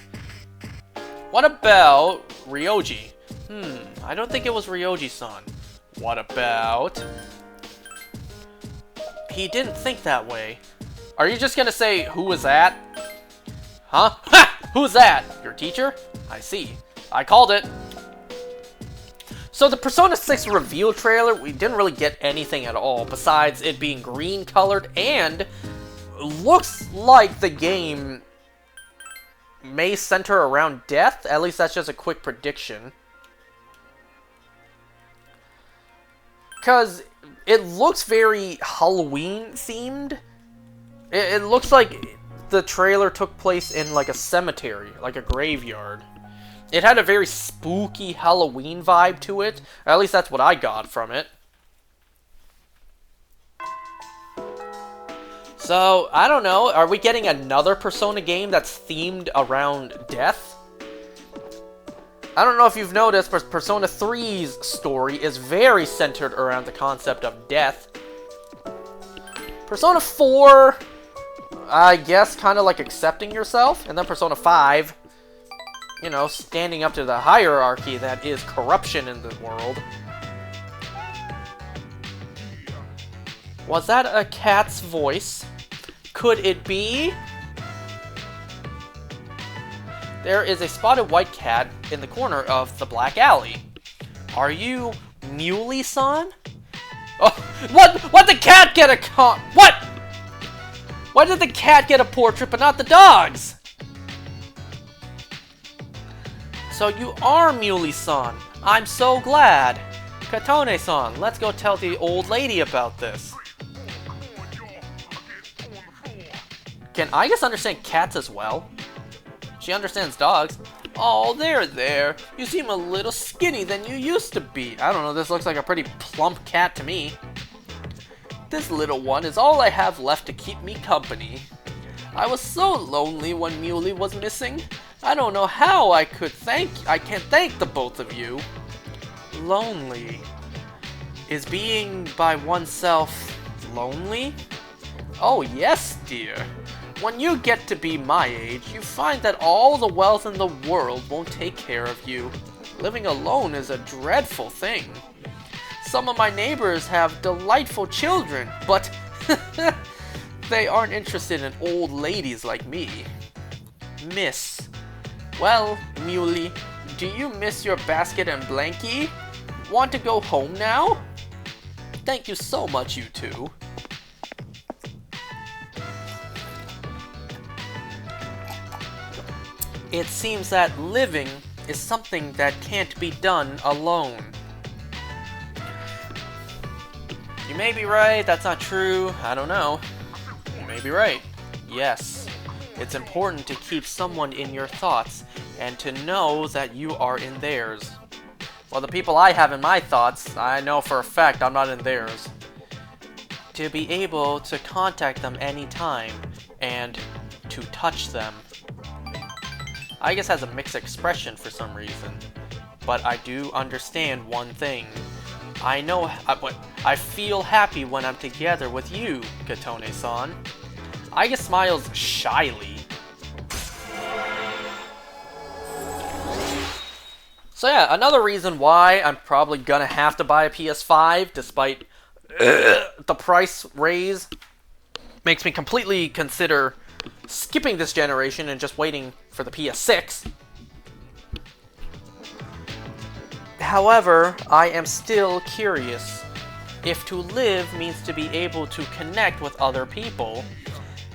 What about Ryoji? I don't think it was Ryoji-san. What about... He didn't think that way. Are you just gonna say, who was that? Huh? Ha! Who's that? Your teacher? I see. I called it. So the Persona 6 reveal trailer, we didn't really get anything at all, besides it being green colored, and looks like the game may center around death. At least that's just a quick prediction. Because it looks very Halloween themed. It looks like the trailer took place in like a cemetery, like a graveyard. It had a very spooky Halloween vibe to it. At least that's what I got from it. So, I don't know. Are we getting another Persona game that's themed around death? I don't know if you've noticed, but Persona 3's story is very centered around the concept of death. Persona 4, I guess, kind of like accepting yourself. And then Persona 5, you know, standing up to the hierarchy that is corruption in the world. Was that a cat's voice? Could it be? There is a spotted white cat in the corner of the black alley. Are you Muley-san? Oh, what did the cat get a what? Why did the cat get a portrait but not the dog's? So you are Muley-san. I'm so glad. Katone-san, let's go tell the old lady about this. Can I just understand cats as well? She understands dogs. Oh, there. You seem a little skinny than you used to be. I don't know, this looks like a pretty plump cat to me. This little one is all I have left to keep me company. I was so lonely when Muley was missing. I don't know how I can't thank the both of you. Lonely. Is being by oneself lonely? Oh yes, dear. When you get to be my age, you find that all the wealth in the world won't take care of you. Living alone is a dreadful thing. Some of my neighbors have delightful children, but they aren't interested in old ladies like me. Miss. Well, Muley, do you miss your basket and blankie? Want to go home now? Thank you so much, you two. It seems that living is something that can't be done alone. You may be right, that's not true, I don't know. You may be right. Yes, it's important to keep someone in your thoughts and to know that you are in theirs. Well, the people I have in my thoughts, I know for a fact I'm not in theirs. To be able to contact them anytime and to touch them. I guess has a mixed expression for some reason, but I do understand one thing. I feel happy when I'm together with you, Katone-san. I guess smiles shyly. So yeah, another reason why I'm probably gonna have to buy a PS5, despite the price raise, makes me completely consider skipping this generation and just waiting for the PS6. However, I am still curious. If to live means to be able to connect with other people,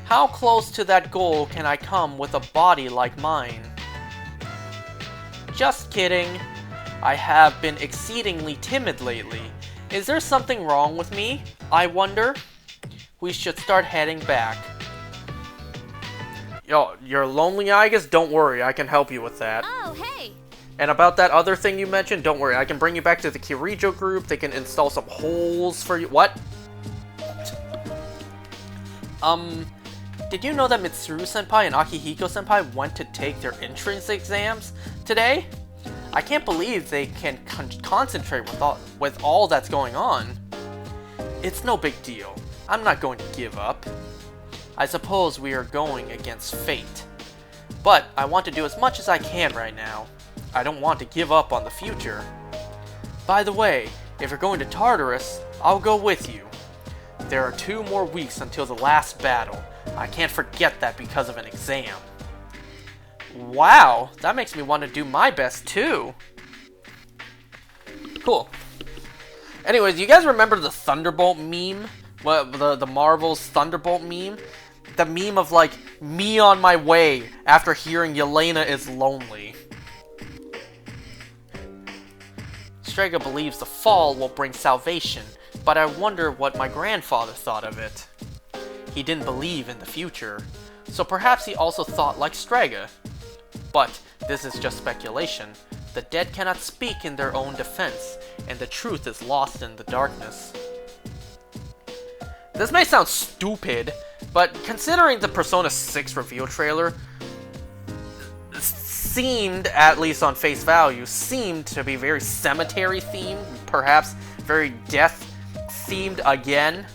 how close to that goal can I come with a body like mine? Just kidding. I have been exceedingly timid lately. Is there something wrong with me, I wonder? We should start heading back. Yo, you're lonely, I guess? Don't worry, I can help you with that. Oh, hey! And about that other thing you mentioned, don't worry, I can bring you back to the Kirijo group. They can install some holes for you. What? Did you know that Mitsuru-senpai and Akihiko-senpai went to take their entrance exams today? I can't believe they can concentrate with all that's going on. It's no big deal. I'm not going to give up. I suppose we are going against fate. But I want to do as much as I can right now. I don't want to give up on the future. By the way, if you're going to Tartarus, I'll go with you. There are 2 more weeks until the last battle. I can't forget that because of an exam. Wow, that makes me want to do my best too. Cool. Anyways, you guys remember the Thunderbolt meme? What, the Marvel's Thunderbolt meme? The meme of like, me on my way after hearing Yelena is lonely. Strega believes the fall will bring salvation, but I wonder what my grandfather thought of it. He didn't believe in the future, so perhaps he also thought like Strega. But this is just speculation. The dead cannot speak in their own defense, and the truth is lost in the darkness. This may sound stupid, but considering the Persona 6 reveal trailer seemed, at least on face value, seemed to be very cemetery themed, perhaps very death themed again.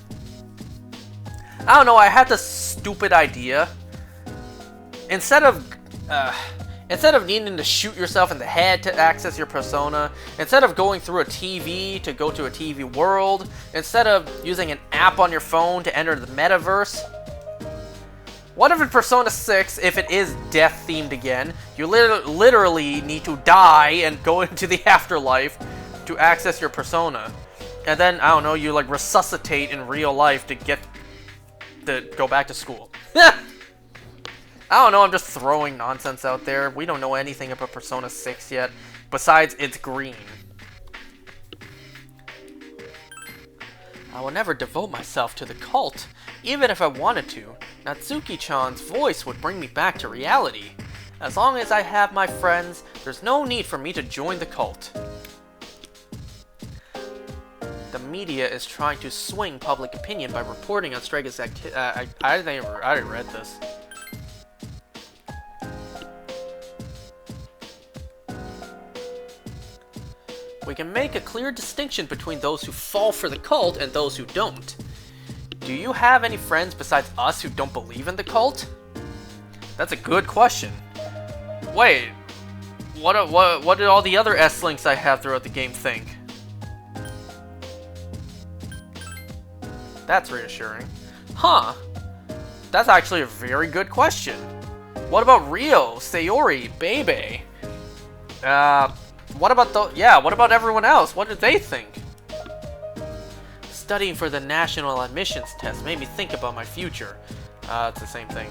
I don't know, I had this stupid idea. Instead of needing to shoot yourself in the head to access your persona, instead of going through a TV to go to a TV world, instead of using an app on your phone to enter the metaverse, what if in Persona 6, if it is death-themed again, you literally need to die and go into the afterlife to access your persona? And then, I don't know, you like resuscitate in real life to go back to school. I don't know, I'm just throwing nonsense out there. We don't know anything about Persona 6 yet, besides it's green. I will never devote myself to the cult, even if I wanted to. Natsuki-chan's voice would bring me back to reality. As long as I have my friends, there's no need for me to join the cult. The media is trying to swing public opinion by reporting on Strega's activity. I already read this. we can make a clear distinction between those who fall for the cult and those who don't. Do you have any friends besides us who don't believe in the cult? That's a good question. Wait, what did all the other S-Links I have throughout the game think? That's reassuring. Huh. That's actually a very good question. What about Rio, Sayori, Bebe? What about everyone else? What did they think? Studying for the national admissions test made me think about my future. It's the same thing.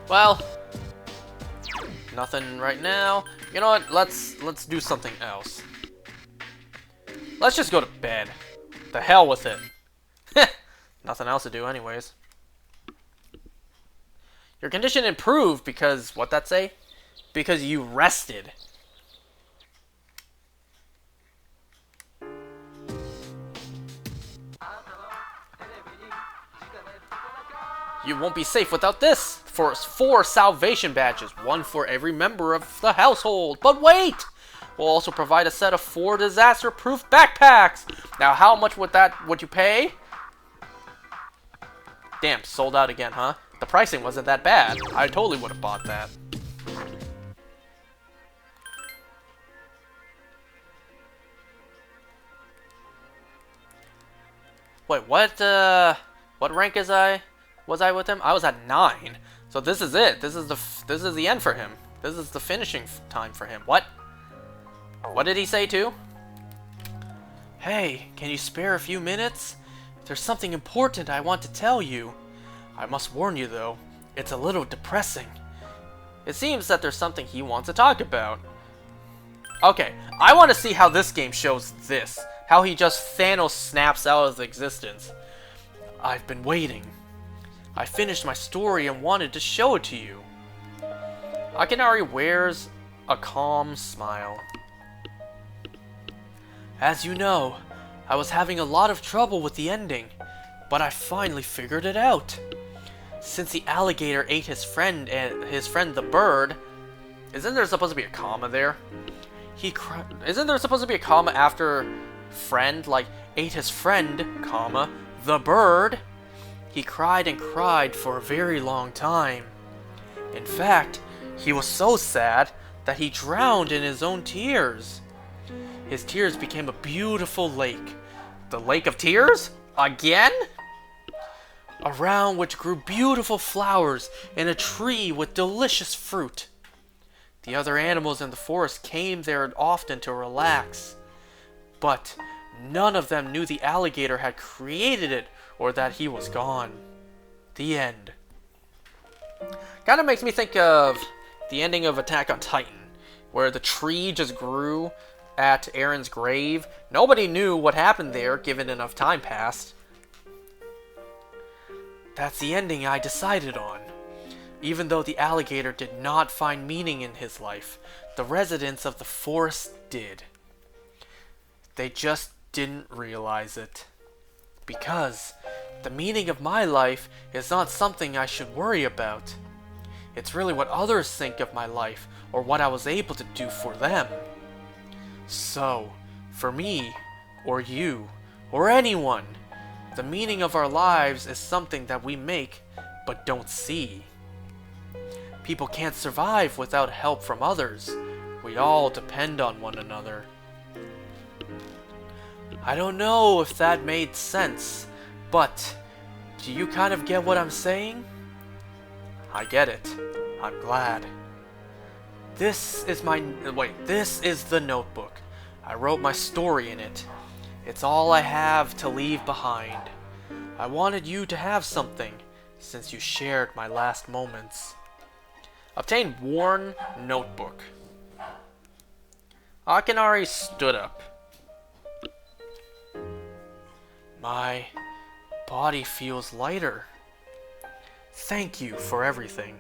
Well, nothing right now. You know what? Let's do something else. Let's just go to bed. The hell with it. Nothing else to do anyways. Your condition improved because, what'd that say? Because you rested. You won't be safe without this. For 4 salvation badges, 1 for every member of the household. But wait! We'll also provide a set of 4 disaster-proof backpacks. Now, how much would you pay? Damn, sold out again, huh? The pricing wasn't that bad. I totally would have bought that. Wait, what rank was I with him? I was at 9. So this is it. This is the end for him. This is the finishing time for him. What? What did he say too? Hey, can you spare a few minutes? There's something important I want to tell you. I must warn you though, it's a little depressing. It seems that there's something he wants to talk about. Okay, I want to see how this game shows this. How he just Thanos snaps out of existence. I've been waiting. I finished my story and wanted to show it to you. Akinari wears a calm smile. As you know, I was having a lot of trouble with the ending, but I finally figured it out. Since the alligator ate his friend and his friend the bird, isn't there supposed to be a comma there? Isn't there supposed to be a comma after friend, like ate his friend, comma, the bird? He cried and cried for a very long time. In fact, he was so sad that he drowned in his own tears. His tears became a beautiful lake. The Lake of Tears? Again? Around which grew beautiful flowers and a tree with delicious fruit. The other animals in the forest came there often to relax. But none of them knew the alligator had created it or that he was gone. The end. Kind of makes me think of the ending of Attack on Titan, where the tree just grew at Aaron's grave. Nobody knew what happened there, given enough time passed. That's the ending I decided on. Even though the alligator did not find meaning in his life, the residents of the forest did. They just didn't realize it. Because the meaning of my life is not something I should worry about. It's really what others think of my life, or what I was able to do for them. So, for me, or you, or anyone, the meaning of our lives is something that we make, but don't see. People can't survive without help from others. We all depend on one another. I don't know if that made sense, but do you kind of get what I'm saying? I get it. I'm glad. This is the notebook. I wrote my story in it. It's all I have to leave behind. I wanted you to have something, since you shared my last moments. Obtain worn notebook. Akinari stood up. My body feels lighter. Thank you for everything.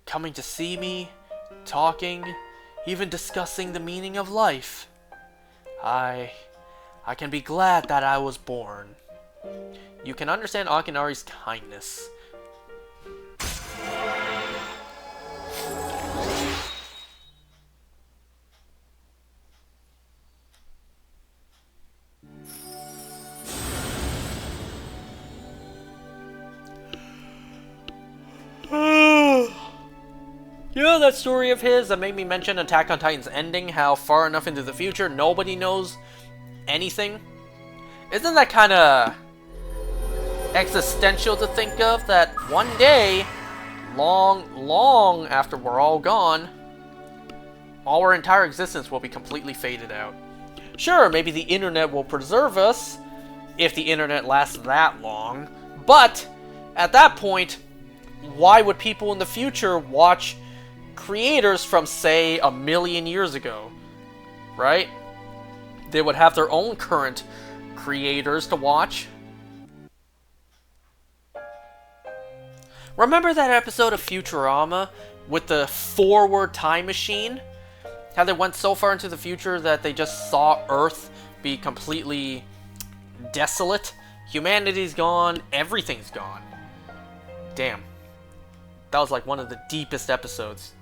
Coming to see me, talking, even discussing the meaning of life. I can be glad that I was born. You can understand Akinari's kindness. You know that story of his that made me mention Attack on Titan's ending, how far enough into the future nobody knows anything? Isn't that kind of existential to think of, that one day, long after we're all gone, our entire existence will be completely faded out? Sure, maybe the internet will preserve us, if the internet lasts that long, but at that point, why would people in the future watch creators from, say, 1,000,000 years ago, right? They would have their own current creators to watch. Remember that episode of Futurama with the forward time machine? How they went so far into the future that they just saw Earth be completely desolate? Humanity's gone, everything's gone. Damn. That was like one of the deepest episodes.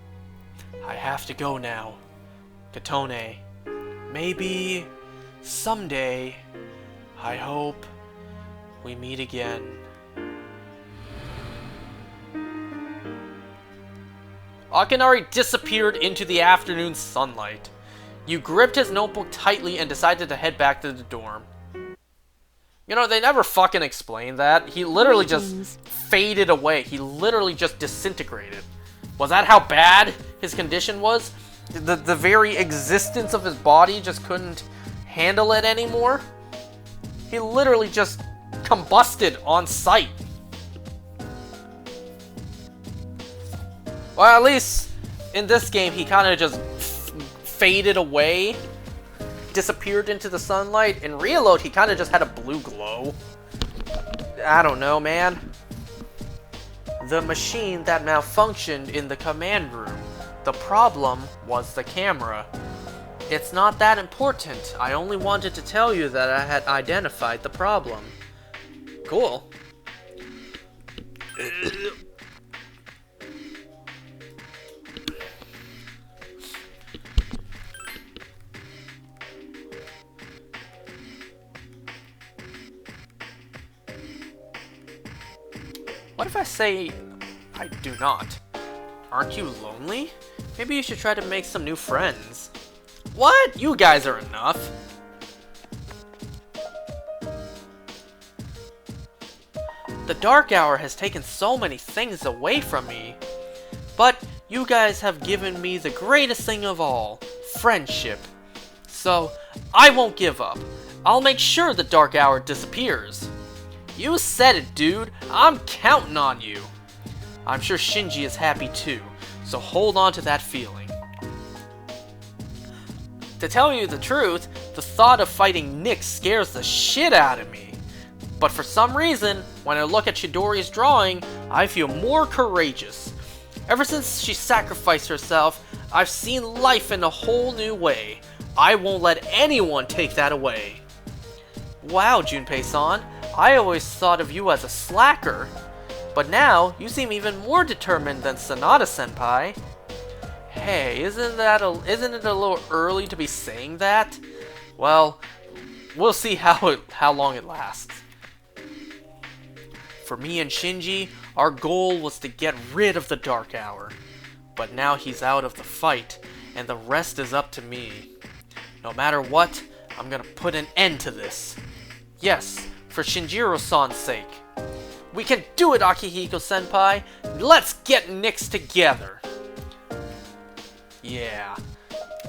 I have to go now. Katone. Maybe someday, I hope we meet again. Akinari disappeared into the afternoon sunlight. You gripped his notebook tightly and decided to head back to the dorm. You know, they never fucking explained that. He literally just faded away. He literally just disintegrated. Was that how bad his condition was? The very existence of his body just couldn't handle it anymore? He literally just combusted on sight. Well, at least in this game, he kind of just faded away, disappeared into the sunlight. In Reload, he kind of just had a blue glow. I don't know, man. The machine that malfunctioned in the command room. The problem was the camera. It's not that important. I only wanted to tell you that I had identified the problem. Cool. What if I say I do not? Aren't you lonely? Maybe you should try to make some new friends. What? You guys are enough. The Dark Hour has taken so many things away from me. But you guys have given me the greatest thing of all, friendship. So, I won't give up. I'll make sure the Dark Hour disappears. You said it, dude. I'm counting on you. I'm sure Shinji is happy too, so hold on to that feeling. To tell you the truth, the thought of fighting Nick scares the shit out of me. But for some reason, when I look at Chidori's drawing, I feel more courageous. Ever since she sacrificed herself, I've seen life in a whole new way. I won't let anyone take that away. Wow, Junpei-san, I always thought of you as a slacker. But now, you seem even more determined than Sanada-senpai. Hey, isn't it a little early to be saying that? Well, we'll see how long it lasts. For me and Shinji, our goal was to get rid of the Dark Hour. But now he's out of the fight, and the rest is up to me. No matter what, I'm gonna put an end to this. Yes, for Shinjiro-san's sake. We can do it, Akihiko-senpai! Let's get Nyx together! Yeah.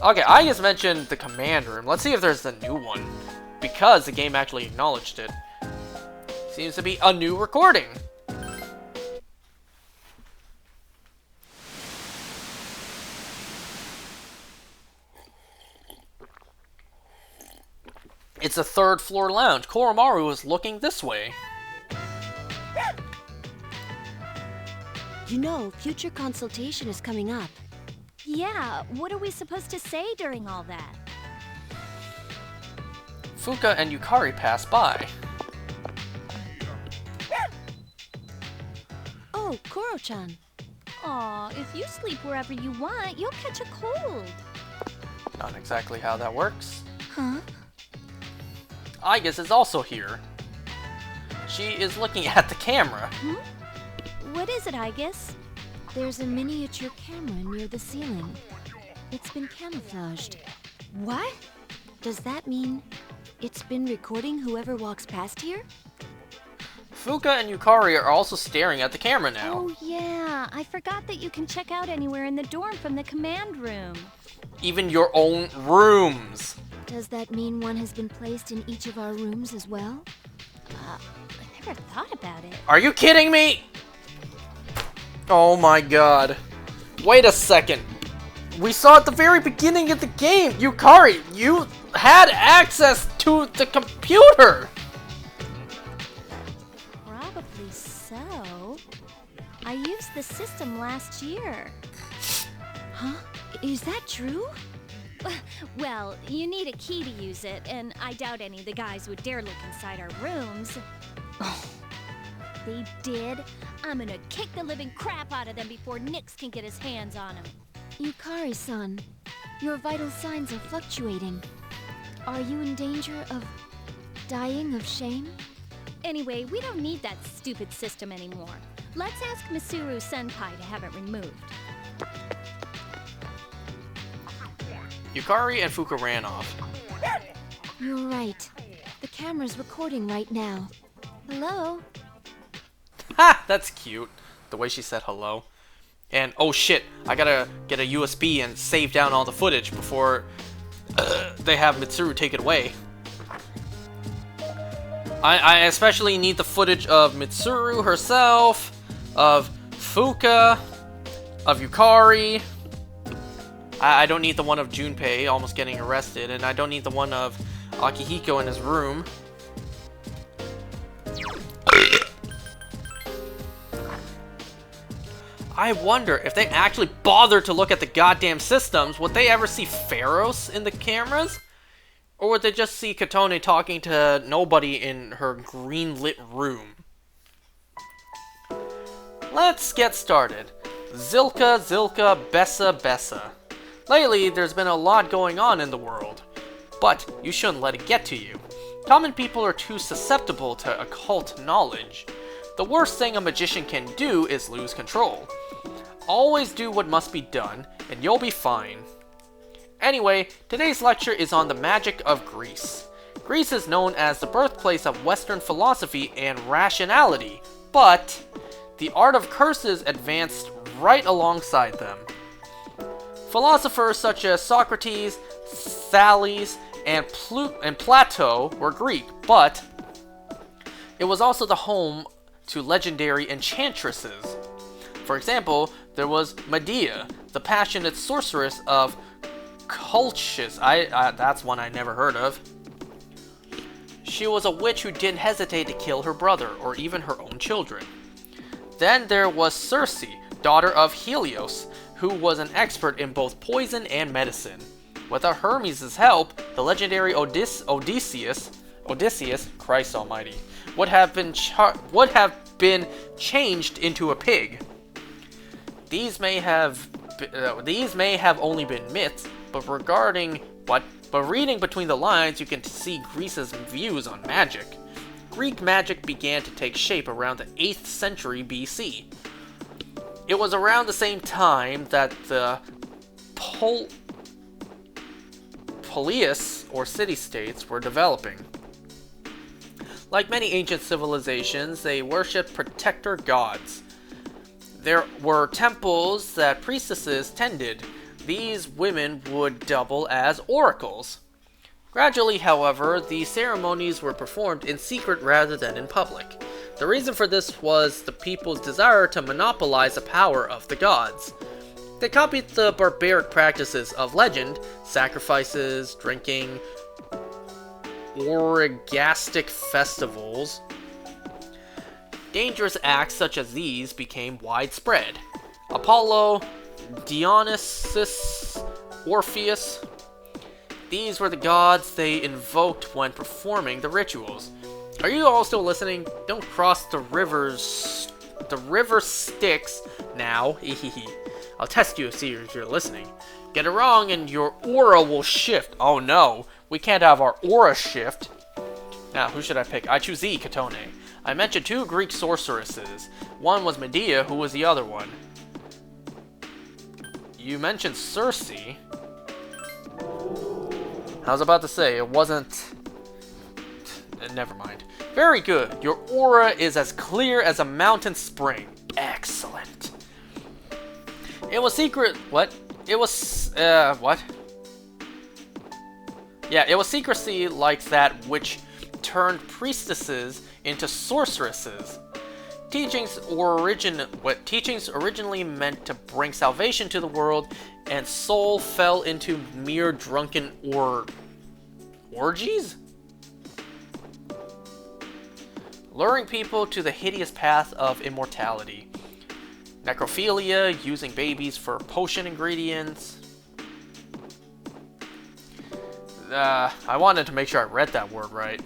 Okay, I just mentioned the command room. Let's see if there's a new one. Because the game actually acknowledged it. Seems to be a new recording. It's a third floor lounge. Koromaru is looking this way. You know, future consultation is coming up. Yeah, what are we supposed to say during all that? Fuka and Yukari pass by. Oh, Koro-chan. Aw, if you sleep wherever you want, you'll catch a cold. Not exactly how that works. Huh? Igus is also here. She is looking at the camera. What is it, Igus? There's a miniature camera near the ceiling. It's been camouflaged. What? Does that mean it's been recording whoever walks past here? Fuka and Yukari are also staring at the camera now. Oh yeah, I forgot that you can check out anywhere in the dorm from the command room. Even your own rooms. Does that mean one has been placed in each of our rooms as well? I never thought about it. Are you kidding me? Oh my god. Wait a second. We saw at the very beginning of the game, Yukari, you had access to the computer. Probably so. I used the system last year. Huh? Is that true? Well, you need a key to use it, and I doubt any of the guys would dare look inside our rooms. They did. I'm gonna kick the living crap out of them before Nix can get his hands on them. Yukari-san, your vital signs are fluctuating. Are you in danger of dying of shame? Anyway, we don't need that stupid system anymore. Let's ask Misuru Senpai to have it removed. Yukari and Fuka ran off. You're right. The camera's recording right now. Hello? Ha! That's cute. The way she said hello. And oh shit, I gotta get a USB and save down all the footage before they have Mitsuru take it away. I especially need the footage of Mitsuru herself, of Fuka, of Yukari. I don't need the one of Junpei almost getting arrested, and I don't need the one of Akihiko in his room. I wonder if they actually bothered to look at the goddamn systems, would they ever see Pharos in the cameras? Or would they just see Katone talking to nobody in her green-lit room? Let's get started. Zilka, Bessa, Bessa. Lately, there's been a lot going on in the world, but you shouldn't let it get to you. Common people are too susceptible to occult knowledge. The worst thing a magician can do is lose control. Always do what must be done, and you'll be fine. Anyway, today's lecture is on the magic of Greece. Greece is known as the birthplace of Western philosophy and rationality, but the art of curses advanced right alongside them. Philosophers such as Socrates, Thales, and Plato were Greek, but it was also the home to legendary enchantresses. For example, there was Medea, the passionate sorceress of Colchis. That's one I never heard of. She was a witch who didn't hesitate to kill her brother or even her own children. Then there was Circe, daughter of Helios, who was an expert in both poison and medicine. Without Hermes' help, the legendary Odysseus, Christ almighty, would have been changed into a pig. These may have only been myths, but reading between the lines, you can see Greece's views on magic. Greek magic began to take shape around the 8th century BC. It was around the same time that the polis, or city-states, were developing. Like many ancient civilizations, they worshipped protector gods. There were temples that priestesses tended. These women would double as oracles. Gradually, however, these ceremonies were performed in secret rather than in public. The reason for this was the people's desire to monopolize the power of the gods. They copied the barbaric practices of legend, sacrifices, drinking, orgiastic festivals. Dangerous acts such as these became widespread. Apollo, Dionysus, Orpheus. These were the gods they invoked when performing the rituals. Are you all still listening? Don't cross the rivers. The river Styx now. I'll test you to see if you're listening. Get it wrong and your aura will shift. Oh no, we can't have our aura shift. Now, who should I pick? I choose thee, Katone. I mentioned 2 Greek sorceresses. One was Medea, who was the other one? You mentioned Cersei. I was about to say, it wasn't... Never mind. Very good. Your aura is as clear as a mountain spring. Excellent. It was secret... What? It was... what? Yeah, it was secrecy like that which turned priestesses into sorceresses. Teachings originally meant to bring salvation to the world, and soul fell into mere drunken orgies? Luring people to the hideous path of immortality. Necrophilia, using babies for potion ingredients. I wanted to make sure I read that word right.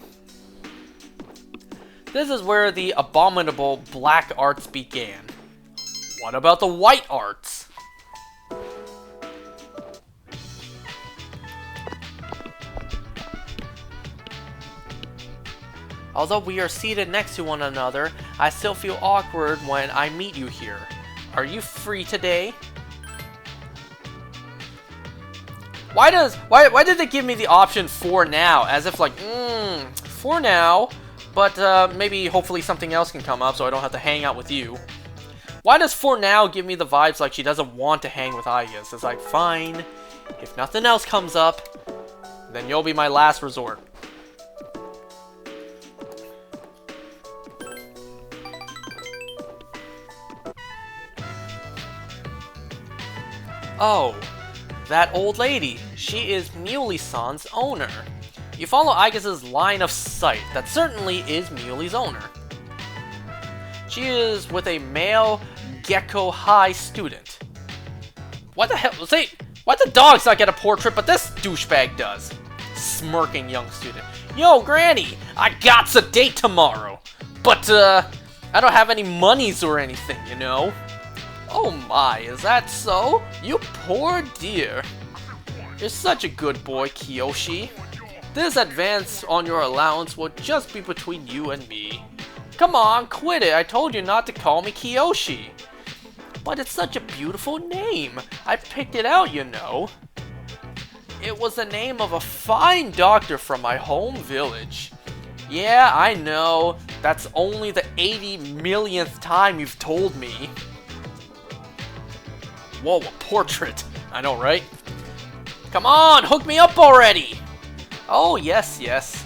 This is where the abominable black arts began. What about the white arts? Although we are seated next to one another, I still feel awkward when I meet you here. Are you free today? Why did they give me the option for now? As if like, for now, but maybe hopefully something else can come up so I don't have to hang out with you. Why does for now give me the vibes like she doesn't want to hang with Aigis? It's like, fine, if nothing else comes up, then you'll be my last resort. Oh, that old lady. She is Muley-san's owner. You follow Aigis' line of sight. That certainly is Muley's owner. She is with a male Gecko High student. What the hell? Say, why the dogs not get a portrait, but this douchebag does? Smirking young student. Yo, Granny, I got a date tomorrow. But, I don't have any monies or anything, you know? Oh my, is that so? You poor dear. You're such a good boy, Kiyoshi. This advance on your allowance will just be between you and me. Come on, quit it. I told you not to call me Kiyoshi. But it's such a beautiful name. I picked it out, you know. It was the name of a fine doctor from my home village. Yeah, I know. That's only the 80 millionth time you've told me. Whoa, a portrait. I know, right? Come on, hook me up already! Oh, yes, yes.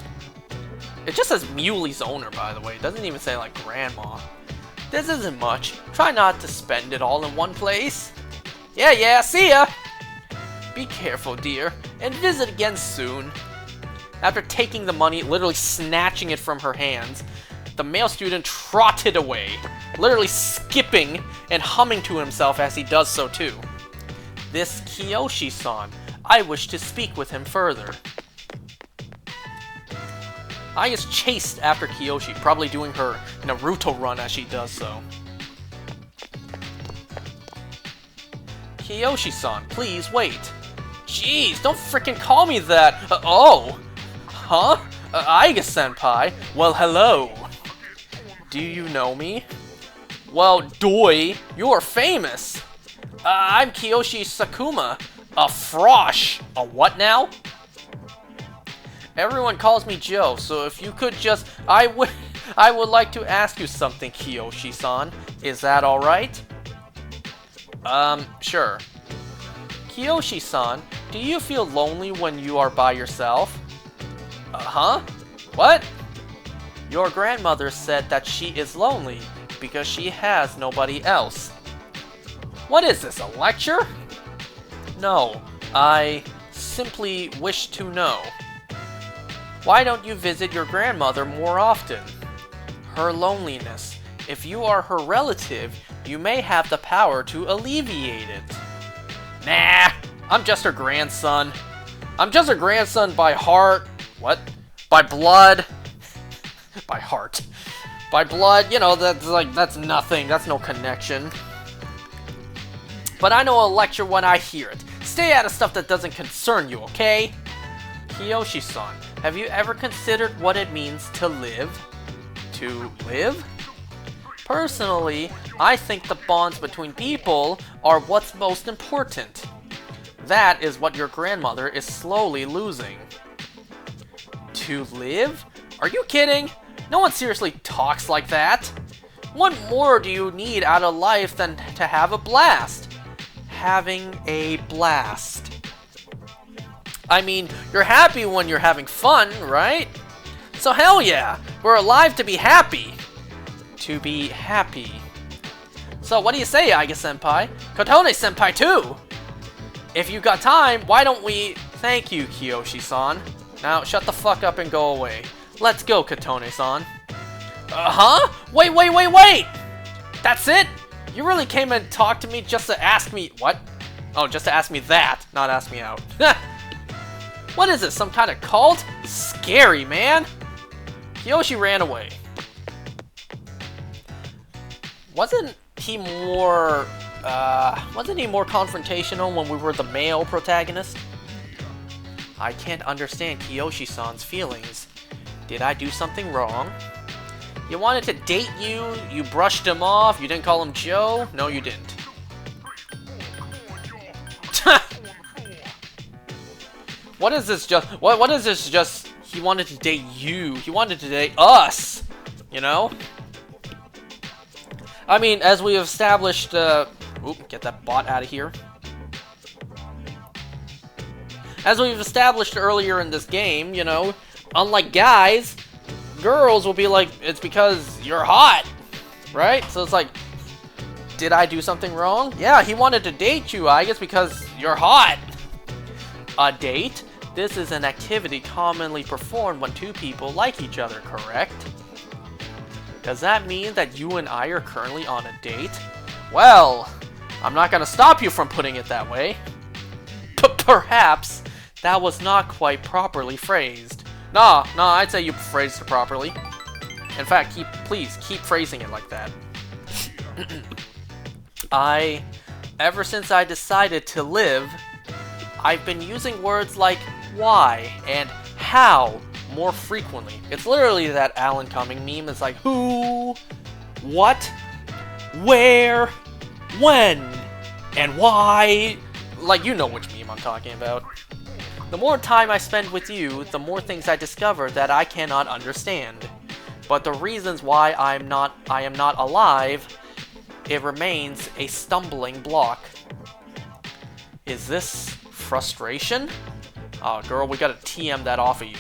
It just says Muley's owner, by the way. It doesn't even say, like, grandma. This isn't much. Try not to spend it all in one place. Yeah, see ya! Be careful, dear, and visit again soon. After taking the money, literally snatching it from her hands, the male student trotted away, literally skipping and humming to himself as he does so too. This Kiyoshi-san, I wish to speak with him further. I is chased after Kiyoshi, probably doing her Naruto run as she does so. Kiyoshi-san, please wait. Jeez, don't freaking call me that. Oh! Huh? Aiga-senpai? Well, hello. Do you know me? Well, doi, you're famous. I'm Kiyoshi Sakuma. A frosh. A what now? Everyone calls me Joe, so if you could just... I would like to ask you something, Kiyoshi-san. Is that alright? Sure. Kiyoshi-san, do you feel lonely when you are by yourself? Huh? What? Your grandmother said that she is lonely because she has nobody else. What is this, a lecture? No, I simply wish to know. Why don't you visit your grandmother more often? Her loneliness. If you are her relative, you may have the power to alleviate it. Nah, I'm just her grandson. I'm just her grandson by heart. What? By blood. By heart. By blood, you know, that's nothing. That's no connection. But I know a lecture when I hear it. Stay out of stuff that doesn't concern you, okay? Kiyoshi-san, have you ever considered what it means to live? To live? Personally, I think the bonds between people are what's most important. That is what your grandmother is slowly losing. To live? Are you kidding? No one seriously talks like that. What more do you need out of life than to have a blast? Having a blast. I mean, you're happy when you're having fun, right? So hell yeah, we're alive to be happy. To be happy. So what do you say, Aiga-senpai? Kotone-senpai too! If you got time, why don't we... Thank you, Kiyoshi-san. Now, shut the fuck up and go away. Let's go, Kotone-san. Huh? Wait! That's it? You really came and talked to me just to ask me... What? Oh, just to ask me that, not ask me out. What is this, some kind of cult? Scary, man. Kiyoshi ran away. Wasn't he more confrontational when we were the male protagonist? I can't understand Kiyoshi-san's feelings. Did I do something wrong? You wanted to date you, you brushed him off, you didn't call him Joe? No, you didn't. What is this just, he wanted to date you, he wanted to date us, you know? I mean, as we have established, get that bot out of here. As we've established earlier in this game, you know, unlike guys, girls will be like, it's because you're hot, right? So it's like, did I do something wrong? Yeah, he wanted to date you, I guess, because you're hot. A date? This is an activity commonly performed when two people like each other, correct? Does that mean that you and I are currently on a date? Well, I'm not gonna stop you from putting it that way. Perhaps that was not quite properly phrased. Nah, I'd say you phrased it properly. In fact, please keep phrasing it like that. Ever since I decided to live, I've been using words like why and how more frequently. It's literally that Alan Cumming meme. It's like who, what, where, when, and why. Like, you know which meme I'm talking about. The more time I spend with you, the more things I discover that I cannot understand. But the reasons why I am not alive, it remains a stumbling block. Is this frustration? Oh, girl, we gotta TM that off of you.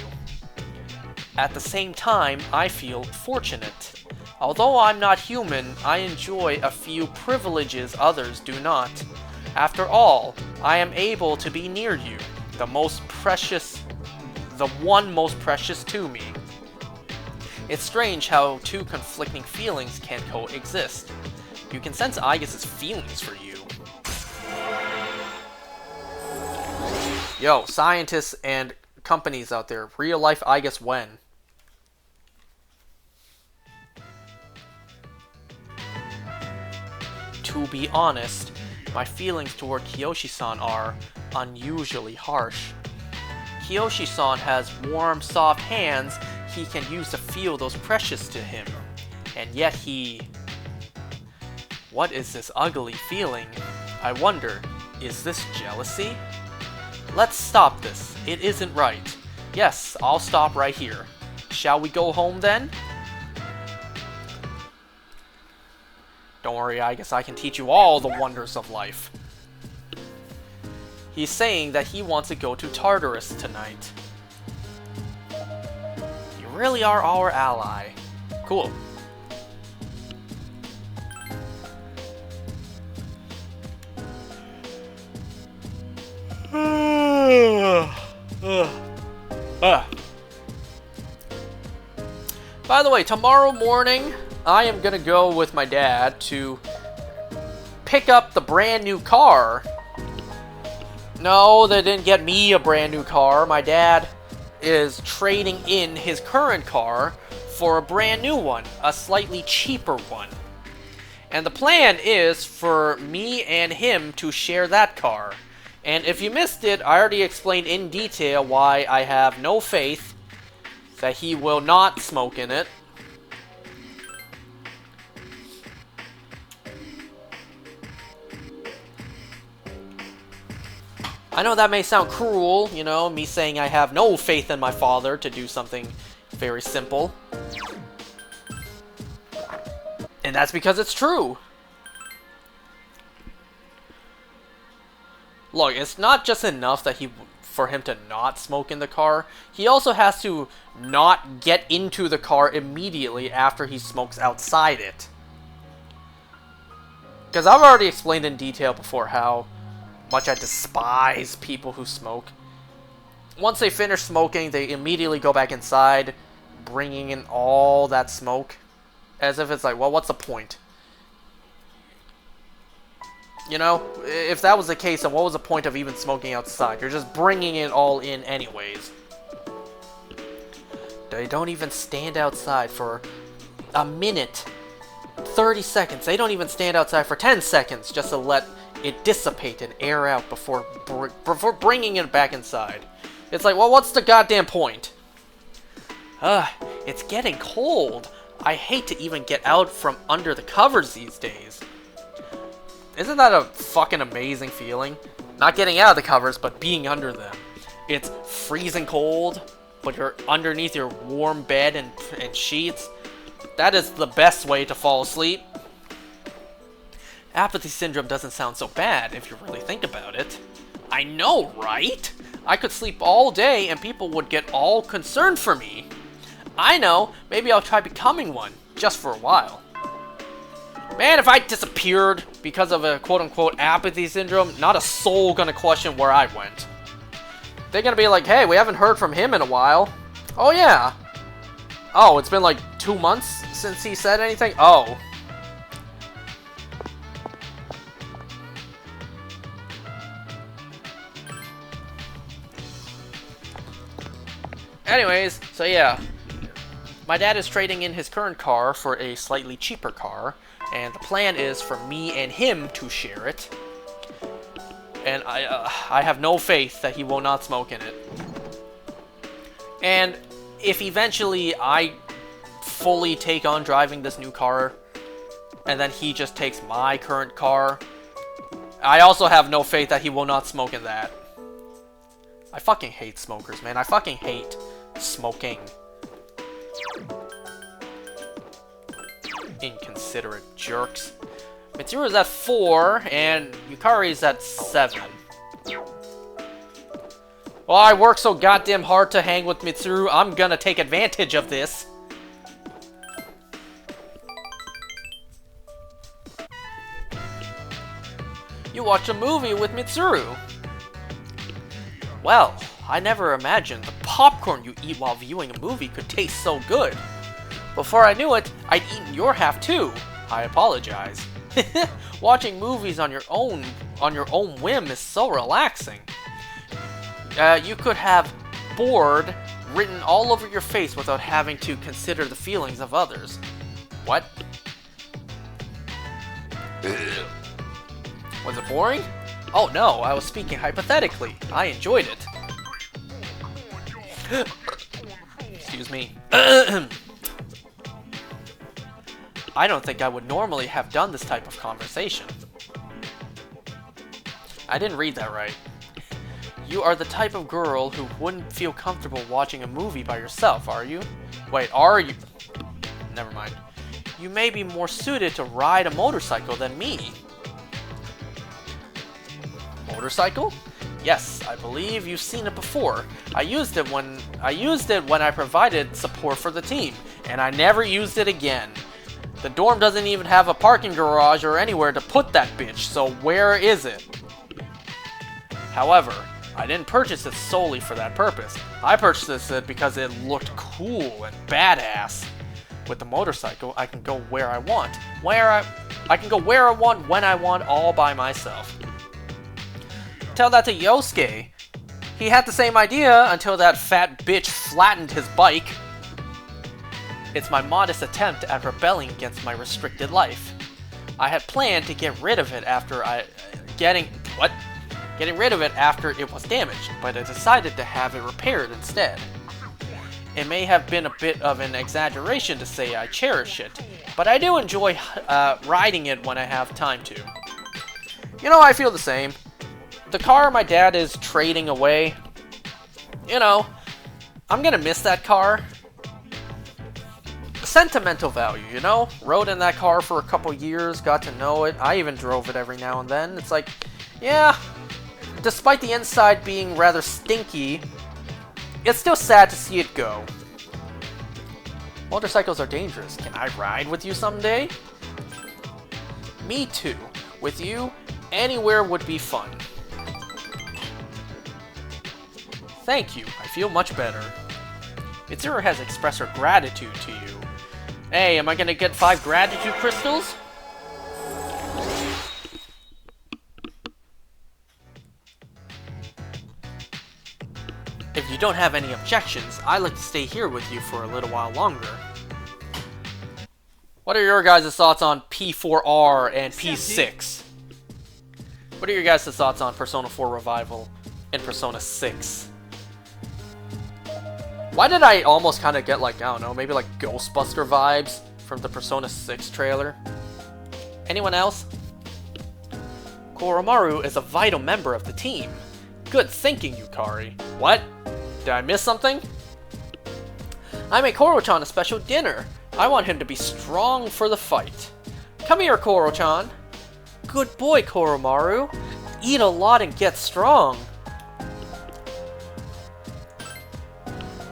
At the same time, I feel fortunate. Although I'm not human, I enjoy a few privileges others do not. After all, I am able to be near you, the one most precious to me. It's strange how two conflicting feelings can coexist. You can sense Aigis' feelings for you. Yo, scientists and companies out there, real life Aigis when? To be honest, my feelings toward Kiyoshi-san are unusually harsh. Kiyoshi-san has warm, soft hands he can use to feel those precious to him. And yet he... What is this ugly feeling? I wonder, is this jealousy? Let's stop this. It isn't right. Yes, I'll stop right here. Shall we go home then? Don't worry, I guess I can teach you all the wonders of life. He's saying that he wants to go to Tartarus tonight. You really are our ally. Cool. By the way, tomorrow morning, I am gonna go with my dad to pick up the brand new car. No, they didn't get me a brand new car. My dad is trading in his current car for a brand new one, a slightly cheaper one. And the plan is for me and him to share that car. And if you missed it, I already explained in detail why I have no faith that he will not smoke in it. I know that may sound cruel, you know, me saying I have no faith in my father to do something very simple. And that's because it's true. Look, it's not just enough that for him to not smoke in the car. He also has to not get into the car immediately after he smokes outside it. Because I've already explained in detail before how much I despise people who smoke. Once they finish smoking, they immediately go back inside, bringing in all that smoke. As if it's like, well, what's the point? You know, if that was the case, then what was the point of even smoking outside? You're just bringing it all in anyways. They don't even stand outside for a minute, 30 seconds. They don't even stand outside for 10 seconds just to let it dissipate and air out before bringing it back inside. It's like, well, what's the goddamn point? It's getting cold. I hate to even get out from under the covers these days. Isn't that a fucking amazing feeling? Not getting out of the covers, but being under them. It's freezing cold, but you're underneath your warm bed and sheets. That is the best way to fall asleep. Apathy syndrome doesn't sound so bad if you really think about it. I know, right? I could sleep all day and people would get all concerned for me. I know, maybe I'll try becoming one, just for a while. Man, if I disappeared because of a quote-unquote apathy syndrome, not a soul gonna question where I went. They're gonna be like, hey, we haven't heard from him in a while. Oh yeah. Oh, it's been like 2 months since he said anything? Oh. Anyways, so yeah. My dad is trading in his current car for a slightly cheaper car, and the plan is for me and him to share it. And I have no faith that he will not smoke in it. And if eventually I fully take on driving this new car, and then he just takes my current car, I also have no faith that he will not smoke in that. I fucking hate smokers, man. I fucking hate smoking. Inconsiderate jerks. Mitsuru's at 4, and Yukari's at 7. Well, I work so goddamn hard to hang with Mitsuru, I'm gonna take advantage of this. You watch a movie with Mitsuru. Well, I never imagined the popcorn you eat while viewing a movie could taste so good. Before I knew it, I'd eaten your half too. I apologize. Watching movies on your own whim is so relaxing. You could have bored written all over your face without having to consider the feelings of others. What? Was it boring? Oh no, I was speaking hypothetically. I enjoyed it. Excuse me. I don't think I would normally have done this type of conversation. I didn't read that right. You are the type of girl who wouldn't feel comfortable watching a movie by yourself, are you? Wait, are you? Never mind. You may be more suited to ride a motorcycle than me. Motorcycle? Yes, I believe you've seen it before. I used it when I provided support for the team, and I never used it again. The dorm doesn't even have a parking garage or anywhere to put that bitch, so where is it? However, I didn't purchase it solely for that purpose. I purchased it because it looked cool and badass. With the motorcycle, I can go where I want. I can go where I want, when I want, all by myself. Tell that to Yosuke. He had the same idea until that fat bitch flattened his bike. It's my modest attempt at rebelling against my restricted life. I had planned to get rid of it after getting rid of it after it was damaged, but I decided to have it repaired instead. It may have been a bit of an exaggeration to say I cherish it, but I do enjoy riding it when I have time to. You know, I feel the same. the car my dad is trading away, you know, I'm gonna miss that car. Sentimental value, you know? Rode in that car for a couple years, got to know it. I even drove it every now and then. It's like, yeah, despite the inside being rather stinky, it's still sad to see it go. Motorcycles are dangerous. Can I ride with you someday? Me too. With you, anywhere would be fun. Thank you. I feel much better. Mitsuru has expressed her gratitude to you. Hey, am I gonna get 5 gratitude crystals? If you don't have any objections, I'd like to stay here with you for a little while longer. What are your guys' thoughts on P4R and P6? What are your guys' thoughts on Persona 4 Revival and Persona 6? Why did I almost kind of get like, I don't know, maybe like Ghostbuster vibes from the Persona 6 trailer? Anyone else? Koromaru is a vital member of the team. Good thinking, Yukari. What? Did I miss something? I made Koro-chan a special dinner. I want him to be strong for the fight. Come here, Koro-chan. Good boy, Koromaru. Eat a lot and get strong.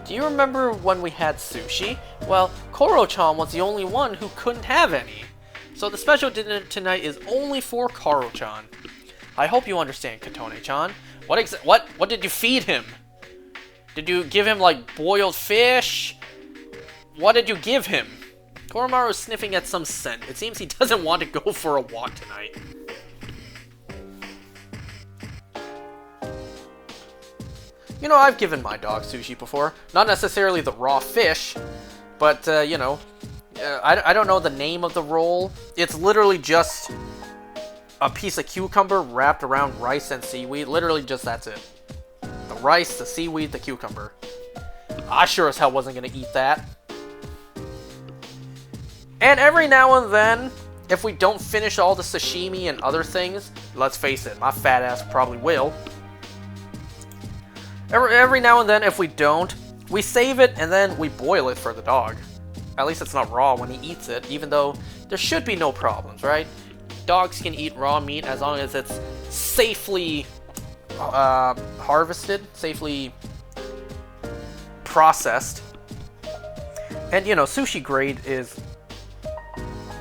Do you remember when we had sushi? Well, Koro-chan was the only one who couldn't have any. So the special dinner tonight is only for Koro-chan. I hope you understand, Katone-chan. What did you feed him? Did you give him like boiled fish? What did you give him? Koromaru is sniffing at some scent. It seems he doesn't want to go for a walk tonight. You know, I've given my dog sushi before. Not necessarily the raw fish, but, you know, I don't know the name of the roll. It's literally just a piece of cucumber wrapped around rice and seaweed. Literally just that's it. The rice, the seaweed, the cucumber. I sure as hell wasn't going to eat that. And every now and then, if we don't finish all the sashimi and other things, let's face it, my fat ass probably will. Every now and then, if we don't, we save it and then we boil it for the dog. At least it's not raw when he eats it, even though there should be no problems, right? Dogs can eat raw meat as long as it's safely harvested, safely processed. And, you know, sushi grade is,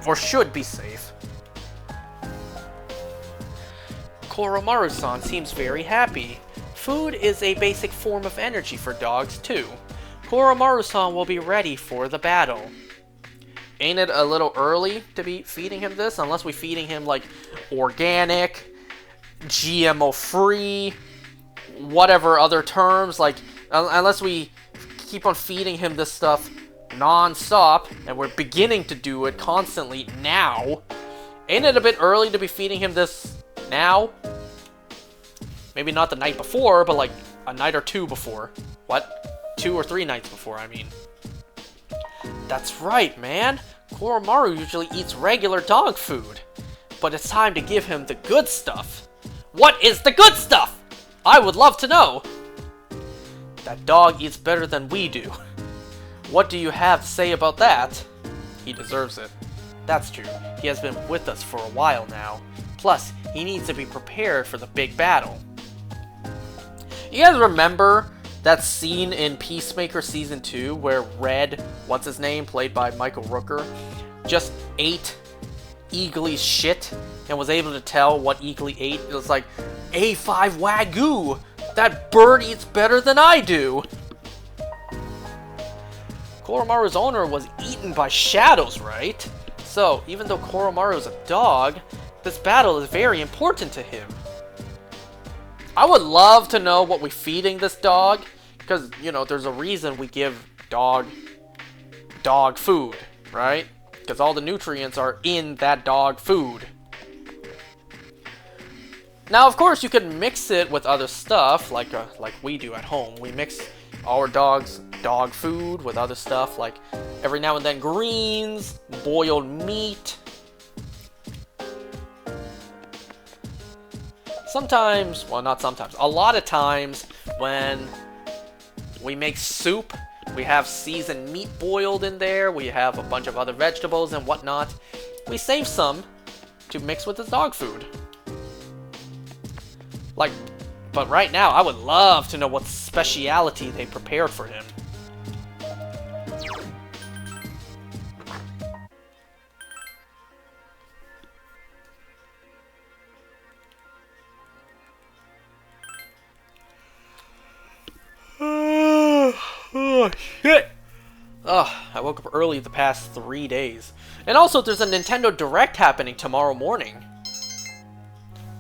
or should be safe. Koromaru-san seems very happy. Food is a basic form of energy for dogs, too. Koromaru-san will be ready for the battle. Ain't it a little early to be feeding him this? Unless we're feeding him, like, organic, GMO-free, whatever other terms. Like, unless we keep on feeding him this stuff non-stop, and we're beginning to do it constantly now. Ain't it a bit early to be feeding him this now? Maybe not the night before, but like a night or two before. What? 2 or 3 nights before, I mean. That's right, man. Koromaru usually eats regular dog food. But it's time to give him the good stuff. What is the good stuff? I would love to know. That dog eats better than we do. What do you have to say about that? He deserves it. That's true. He has been with us for a while now. Plus, he needs to be prepared for the big battle. You guys remember that scene in Peacemaker Season 2 where Red, what's his name, played by Michael Rooker, just ate Eagly's shit and was able to tell what Eagly ate? It was like, A5 Wagyu! That bird eats better than I do! Koromaru's owner was eaten by shadows, right? So, even though Koromaru's a dog, this battle is very important to him. I would love to know what we're feeding this dog, because, you know, there's a reason we give dog food, right? Because all the nutrients are in that dog food. Now, of course, you could mix it with other stuff, like we do at home. We mix our dog's dog food with other stuff, like every now and then greens, boiled meat. Sometimes, well, not sometimes, a lot of times when we make soup, we have seasoned meat boiled in there, we have a bunch of other vegetables and whatnot. We save some to mix with the dog food. Like, but right now, I would love to know what speciality they prepared for him. Oh, shit! Ugh, I woke up early the past 3 days. And also, there's a Nintendo Direct happening tomorrow morning.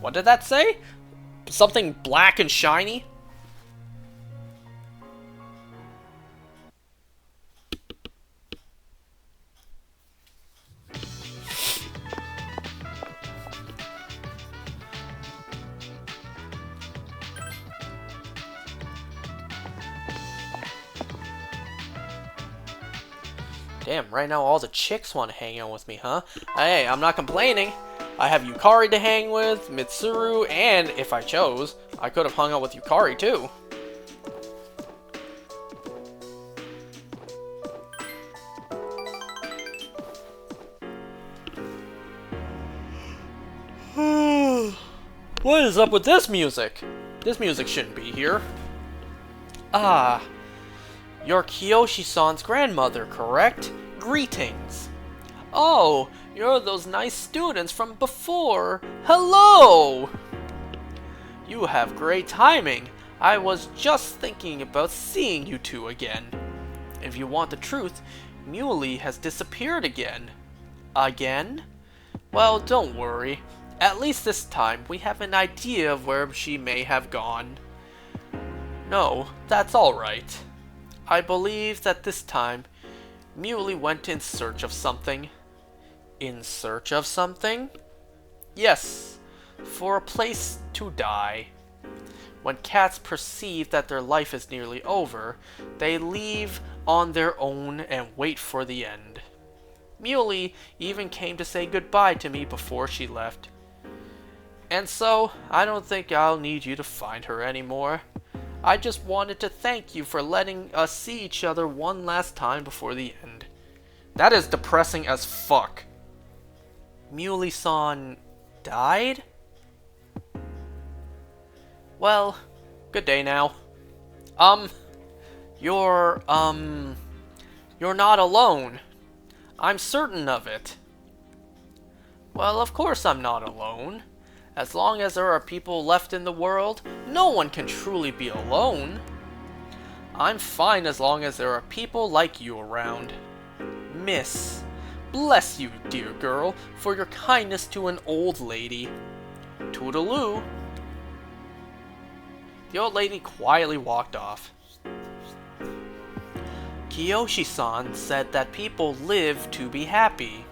What did that say? Something black and shiny? Damn, right now all the chicks want to hang out with me, huh? Hey, I'm not complaining. I have Yukari to hang with, Mitsuru, and if I chose, I could have hung out with Yukari too. What is up with this music? This music shouldn't be here. Ah, you're Kiyoshi-san's grandmother, correct? Greetings. Oh, you're those nice students from before. Hello! You have great timing. I was just thinking about seeing you two again. If you want the truth, Muley has disappeared again. Again? Well, don't worry. At least this time, we have an idea of where she may have gone. No, that's alright. I believe that this time, Muley went in search of something. In search of something? Yes, for a place to die. When cats perceive that their life is nearly over, they leave on their own and wait for the end. Muley even came to say goodbye to me before she left. And so, I don't think I'll need you to find her anymore. I just wanted to thank you for letting us see each other one last time before the end. That is depressing as fuck. Muley-san died? Well, good day now. You're not alone. I'm certain of it. Well, of course I'm not alone. As long as there are people left in the world, no one can truly be alone. I'm fine as long as there are people like you around. Miss, bless you, dear girl, for your kindness to an old lady. Toodaloo. The old lady quietly walked off. Kiyoshi-san said that people live to be happy.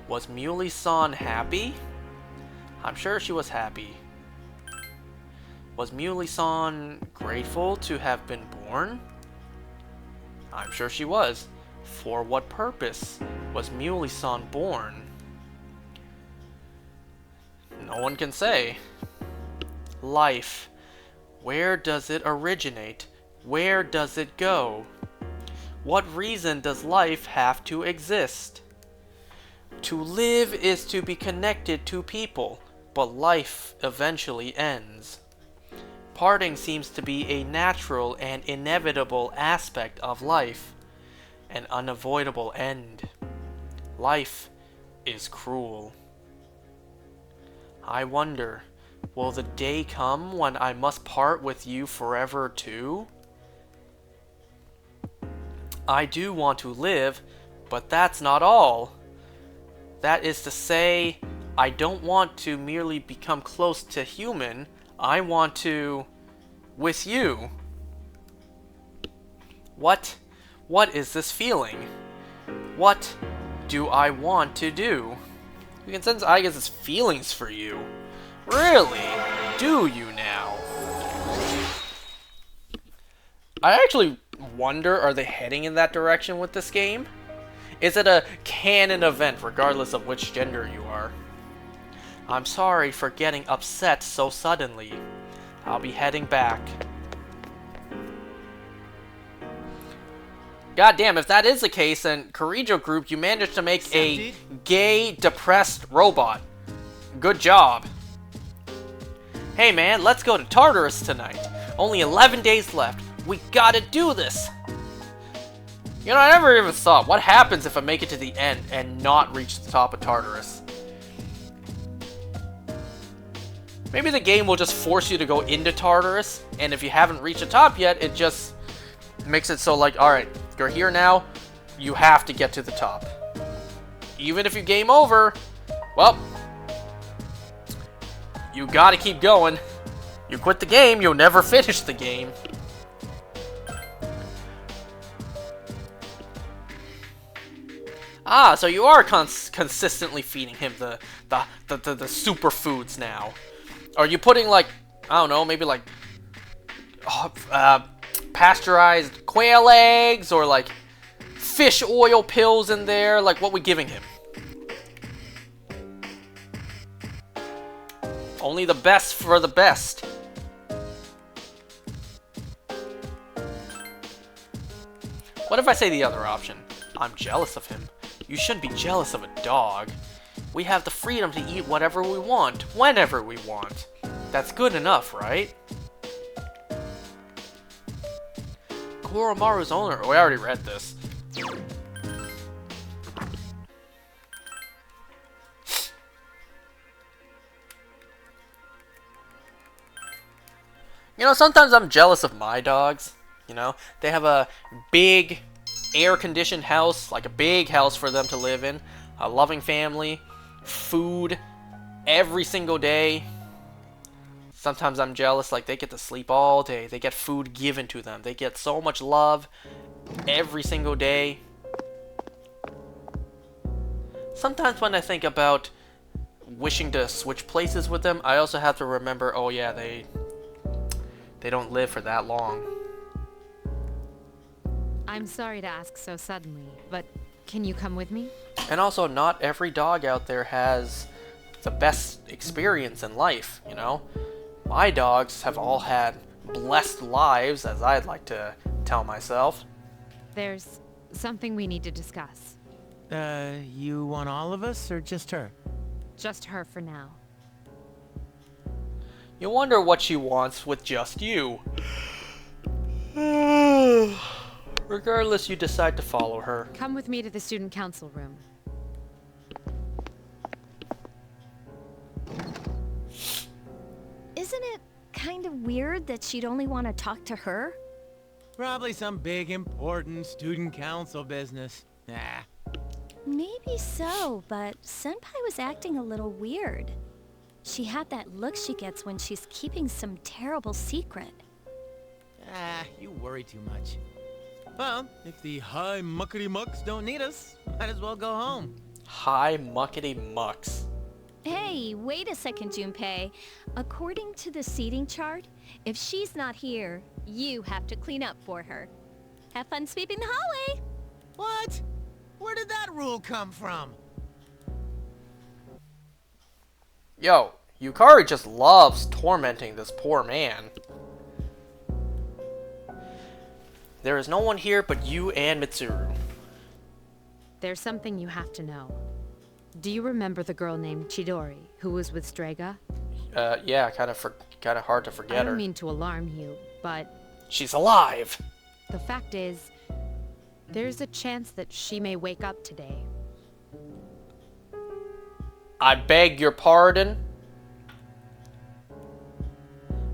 Was Muley-san happy? I'm sure she was happy. Was Muley-san grateful to have been born? I'm sure she was. For what purpose was Muley-san born? No one can say. Life. Where does it originate? Where does it go? What reason does life have to exist? To live is to be connected to people, but life eventually ends. Parting seems to be a natural and inevitable aspect of life, an unavoidable end. Life is cruel. I wonder, will the day come when I must part with you forever too? I do want to live, but that's not all. That is to say, I don't want to merely become close to human, I want to... with you. What is this feeling? What do I want to do? You can sense I guess it's feelings for you. Really? Do you now? I actually wonder, are they heading in that direction with this game? Is it a canon event regardless of which gender you are? I'm sorry for getting upset so suddenly. I'll be heading back. God damn, if that is the case, then Kirijo Group, you managed to make a gay, depressed robot. Good job. Hey man, let's go to Tartarus tonight. Only 11 days left. We gotta do this. You know, I never even thought, what happens if I make it to the end and not reach the top of Tartarus? Maybe the game will just force you to go into Tartarus, and if you haven't reached the top yet, it just makes it so like, alright, you're here now, you have to get to the top. Even if you game over, well, you gotta keep going. You quit the game, you'll never finish the game. Ah, so you are consistently feeding him the superfoods now. Are you putting, like, I don't know, maybe like pasteurized quail eggs or like fish oil pills in there? Like, what we giving him? Only the best for the best. What if I say the other option? I'm jealous of him. You shouldn't be jealous of a dog. We have the freedom to eat whatever we want, whenever we want. That's good enough, right? Koromaru's owner. We already read this. You know, sometimes I'm jealous of my dogs. You know, they have a big air-conditioned house, like a big house for them to live in, a loving family, food every single day. Sometimes I'm jealous, like they get to sleep all day, they get food given to them, they get so much love every single day. Sometimes when I think about wishing to switch places with them, I also have to remember, oh yeah, they don't live for that long. I'm sorry to ask so suddenly, but can you come with me? And also, not every dog out there has the best experience in life, you know? My dogs have all had blessed lives, as I'd like to tell myself. There's something we need to discuss. You want all of us, or just her? Just her for now. You wonder what she wants with just you. Regardless, you decide to follow her. Come with me to the student council room. Isn't it kind of weird that she'd only want to talk to her? Probably some big, important student council business. Nah. Maybe so, but Senpai was acting a little weird. She had that look she gets when she's keeping some terrible secret. Ah, you worry too much. Well, if the high muckety mucks don't need us, might as well go home. Hi, muckety mucks. Hey, wait a second, Junpei. According to the seating chart, if she's not here, you have to clean up for her. Have fun sweeping the hallway! What? Where did that rule come from? Yo, Yukari just loves tormenting this poor man. There is no one here but you and Mitsuru. There's something you have to know. Do you remember the girl named Chidori, who was with Strega? Yeah, kind of hard to forget I don't her. mean to alarm you, but She's alive! the fact is, there's a chance that she may wake up today. I beg your pardon?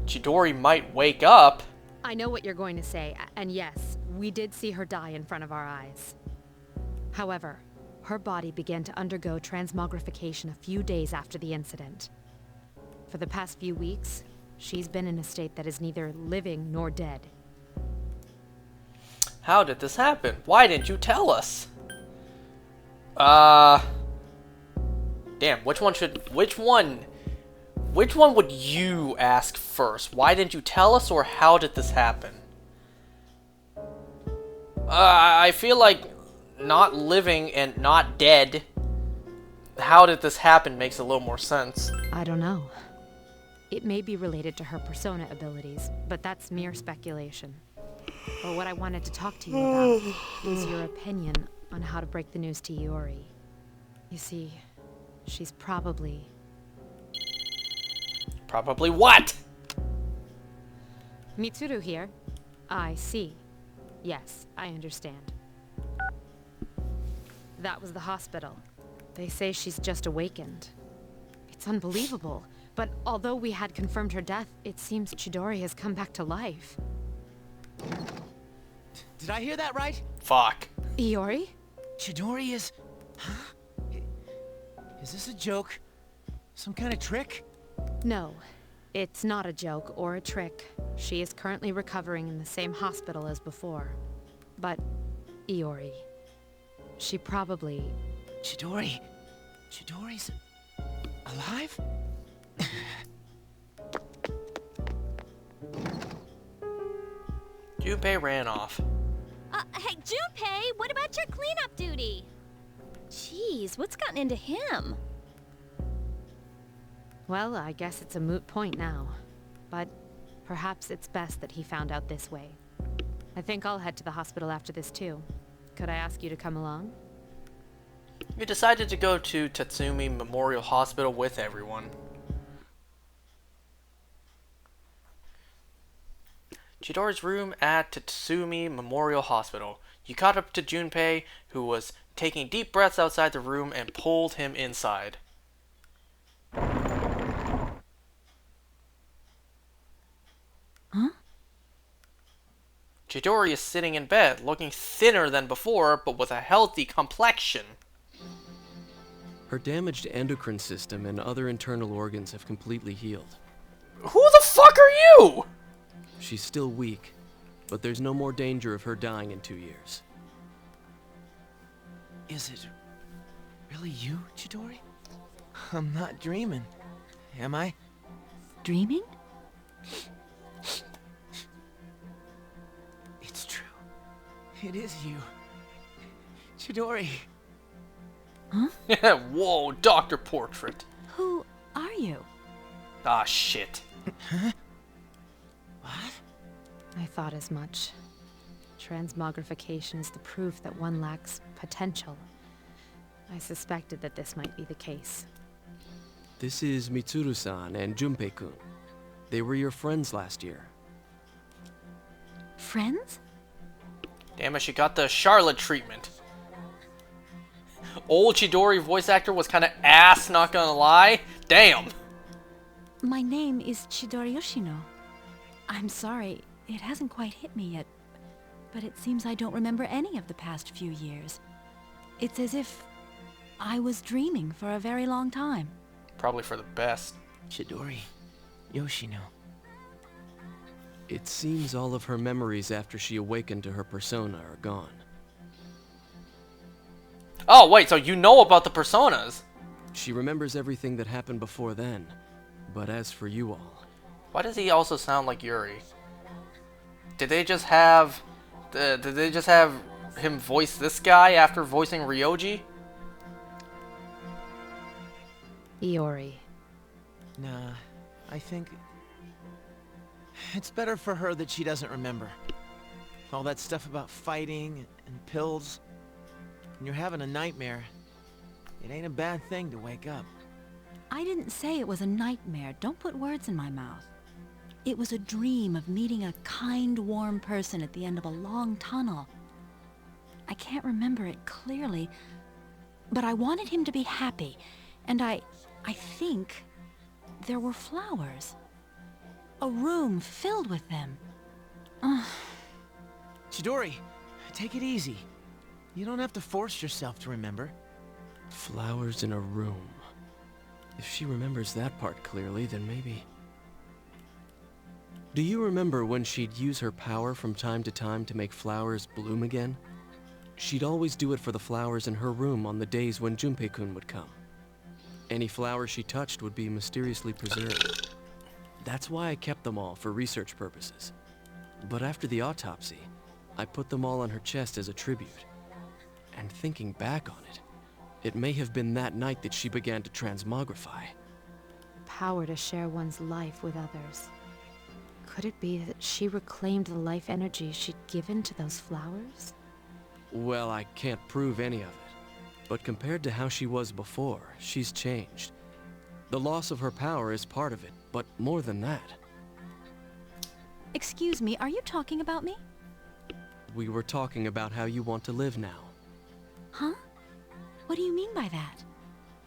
Chidori might wake up. I know what you're going to say, and yes, we did see her die in front of our eyes. However, her body began to undergo transmogrification a few days after the incident. For the past few weeks, she's been in a state that is neither living nor dead. How did this happen? Why didn't you tell us? Damn, which one would you ask first? Why didn't you tell us, or how did this happen? I feel like not living and not dead how did this happen makes a little more sense. I don't know. It may be related to her persona abilities, but that's mere speculation. But what I wanted to talk to you about is your opinion on how to break the news to Iori. You see, she's probably... Probably what? Mitsuru here. I see. Yes, I understand. That was the hospital. They say she's just awakened. It's unbelievable, but although we had confirmed her death, it seems Chidori has come back to life. Did I hear that right? Fuck. Iori? Chidori is... Huh? Is this a joke? Some kind of trick? No, it's not a joke or a trick. She is currently recovering in the same hospital as before. But, Iori, she probably... Chidori? Chidori's... alive? Junpei ran off. Hey, Junpei, what about your cleanup duty? Jeez, what's gotten into him? Well, I guess it's a moot point now. But perhaps it's best that he found out this way. I think I'll head to the hospital after this too. Could I ask you to come along? You decided to go to Tatsumi Memorial Hospital with everyone. Chidori's room at Tatsumi Memorial Hospital. You caught up to Junpei, who was taking deep breaths outside the room, and pulled him inside. Huh? Chidori is sitting in bed, looking thinner than before, but with a healthy complexion. Her damaged endocrine system and other internal organs have completely healed. Who the fuck are you? She's still weak, but there's no more danger of her dying in 2 years. Is it really you, Chidori? I'm not dreaming, am I? Dreaming? It's true. It is you. Chidori. Whoa, Dr. Portrait. Who are you? Ah, shit. What? I thought as much. Transmogrification is the proof that one lacks potential. I suspected that this might be the case. This is Mitsuru-san and Junpei-kun. They were your friends last year. Friends? Damn it, she got the Charlotte treatment. Old Chidori voice actor was kind of ass, not gonna lie. Damn. My name is Chidori Yoshino. I'm sorry, it hasn't quite hit me yet, but it seems I don't remember any of the past few years. It's as if I was dreaming for a very long time. Probably for the best. Chidori. Yoshino. It seems all of her memories after she awakened to her persona are gone. Oh, wait, so you know about the personas? She remembers everything that happened before then, but as for you all... Why does he also sound like Yuri? Did they just have him voice this guy after voicing Ryoji? Iori. Nah, I think... it's better for her that she doesn't remember. All that stuff about fighting and pills. When you're having a nightmare, it ain't a bad thing to wake up. I didn't say it was a nightmare. Don't put words in my mouth. It was a dream of meeting a kind, warm person at the end of a long tunnel. I can't remember it clearly, but I wanted him to be happy, and I think there were flowers. A room filled with them. Chidori, take it easy. You don't have to force yourself to remember. Flowers in a room. If she remembers that part clearly, then maybe... Do you remember when she'd use her power from time to time to make flowers bloom again? She'd always do it for the flowers in her room on the days when Junpei-kun would come. Any flower she touched would be mysteriously preserved. That's why I kept them all for research purposes. But after the autopsy, I put them all on her chest as a tribute. And thinking back on it, It may have been that night that she began to transmogrify. Power to share one's life with others. Could it be that she reclaimed the life energy she'd given to those flowers? Well, I can't prove any of it. But compared to how she was before, she's changed. The loss of her power is part of it, but more than that. Excuse me, are you talking about me? We were talking about how you want to live now. Huh? What do you mean by that?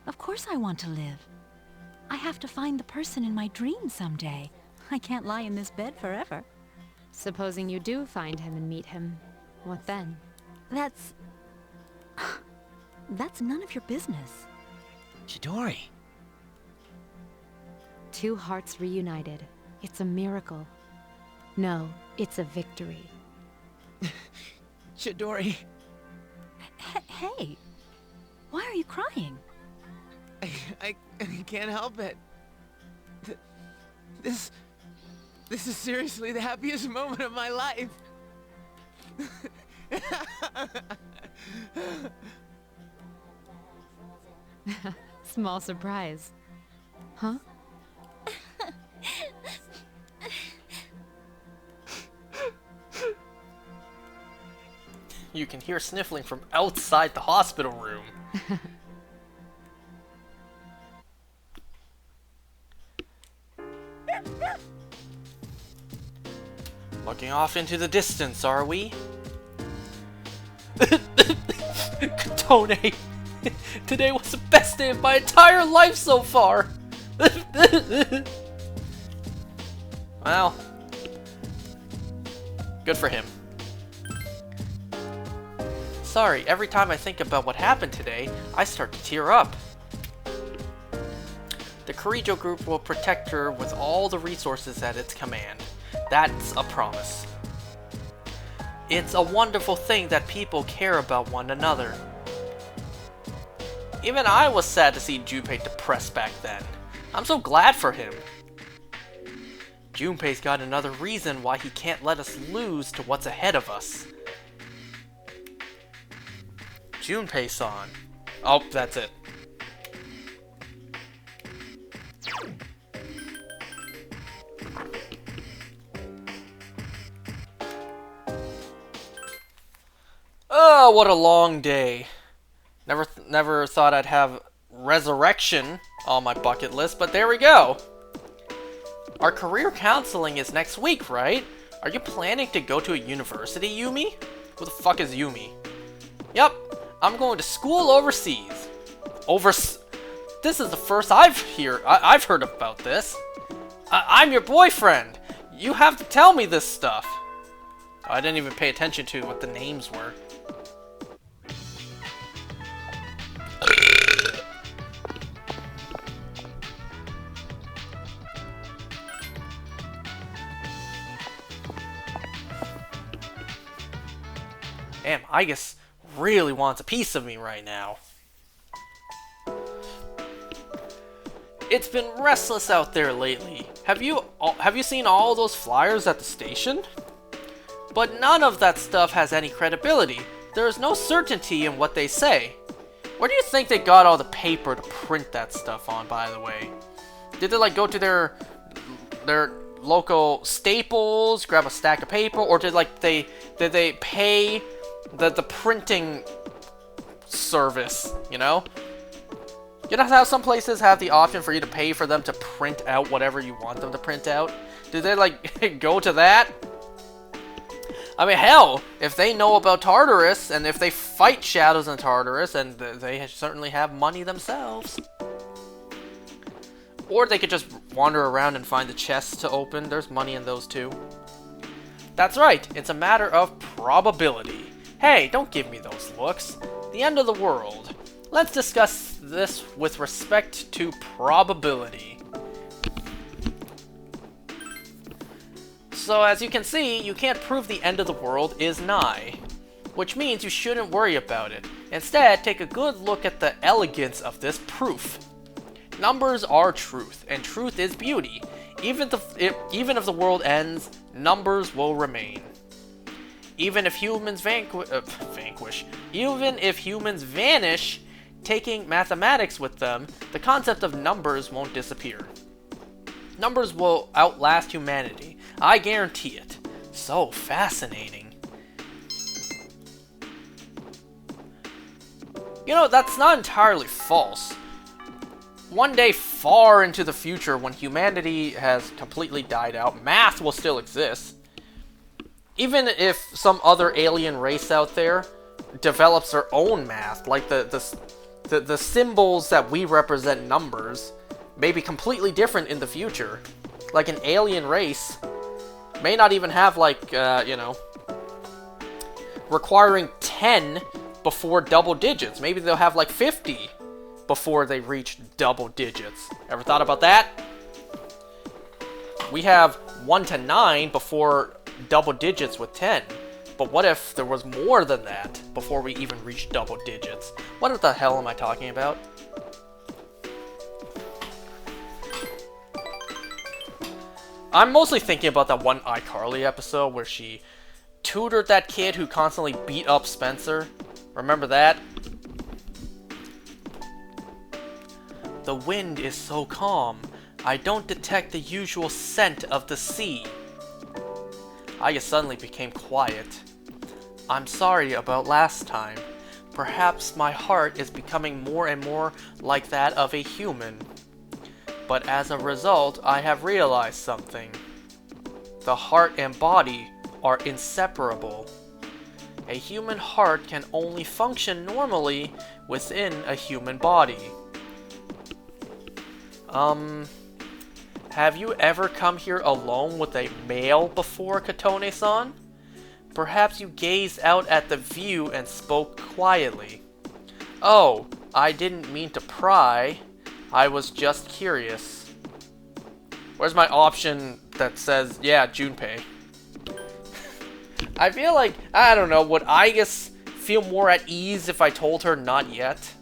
Of course I want to live. I have to find the person in my dream someday. I can't lie in this bed forever. Supposing you do find him and meet him, what then? That's none of your business. Chidori! Two hearts reunited. It's a miracle. No, it's a victory. Chidori, Hey, why are you crying? I can't help it. This is seriously the happiest moment of my life. Small surprise. Huh? You can hear sniffling from outside the hospital room. Looking off into the distance, are we? Katone! Today was the best day of my entire life so far! Well, good for him. Sorry, every time I think about what happened today, I start to tear up. The Kirijo group will protect her with all the resources at its command. That's a promise. It's a wonderful thing that people care about one another. Even I was sad to see Junpei depressed back then. I'm so glad for him. Junpei's got another reason why he can't let us lose to what's ahead of us. Junpei-san. Oh, that's it. Oh, what a long day. Never thought I'd have resurrection on my bucket list, but there we go. Our career counseling is next week, right? Are you planning to go to a university, Yumi? Who the fuck is Yumi? Yep, I'm going to school overseas. This is the first I've heard about this. I'm your boyfriend. You have to tell me this stuff. Oh, I didn't even pay attention to what the names were. Damn, Igus really wants a piece of me right now. It's been restless out there lately. Have you seen all those flyers at the station? But none of that stuff has any credibility. There is no certainty in what they say. Where do you think they got all the paper to print that stuff on, by the way? Did they like go to their local Staples, grab a stack of paper, or did they pay the printing service, you know? You know how some places have the option for you to pay for them to print out whatever you want them to print out? Did they like go to that? I mean, hell, if they know about Tartarus, and if they fight shadows in Tartarus, and they certainly have money themselves. Or they could just wander around and find the chests to open. There's money in those too. That's right, it's a matter of probability. Hey, don't give me those looks. The end of the world. Let's discuss this with respect to probability. So as you can see, you can't prove the end of the world is nigh. Which means you shouldn't worry about it. Instead, take a good look at the elegance of this proof. Numbers are truth, and truth is beauty. Even if the world ends, numbers will remain. Even if humans vanish, taking mathematics with them, the concept of numbers won't disappear. Numbers will outlast humanity. I guarantee it. So fascinating. You know, that's not entirely false. One day far into the future, when humanity has completely died out, math will still exist. Even if some other alien race out there develops their own math, like the symbols that we represent numbers, may be completely different in the future. Like an alien race may not even have, like, you know, requiring 10 before double digits. Maybe they'll have like 50 before they reach double digits. Ever thought about that? We have 1 to 9 before double digits with 10. But what if there was more than that before we even reach double digits? What the hell am I talking about? I'm mostly thinking about that one iCarly episode where she tutored that kid who constantly beat up Spencer. Remember that? The wind is so calm, I don't detect the usual scent of the sea. I just suddenly became quiet. I'm sorry about last time. Perhaps my heart is becoming more and more like that of a human. But as a result, I have realized something. The heart and body are inseparable. A human heart can only function normally within a human body. Have you ever come here alone with a male before, Katone-san? Perhaps you gazed out at the view and spoke quietly. Oh, I didn't mean to pry. I was just curious. Where's my option that says, yeah, Junpei? I feel like, I don't know, would I just feel more at ease if I told her not yet?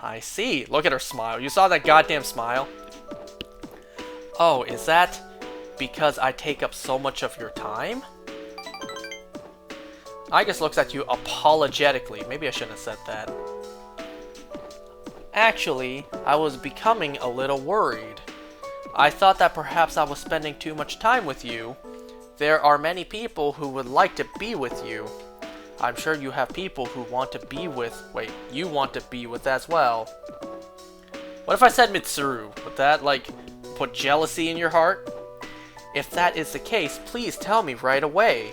I see. Look at her smile. You saw that goddamn smile? Oh, is that because I take up so much of your time? I guess looks at you apologetically. Maybe I shouldn't have said that. Actually, I was becoming a little worried. I thought that perhaps I was spending too much time with you. There are many people who would like to be with you. I'm sure you have people who want to be with... Wait, you want to be with as well. What if I said Mitsuru? Would that, like, put jealousy in your heart? If that is the case, please tell me right away.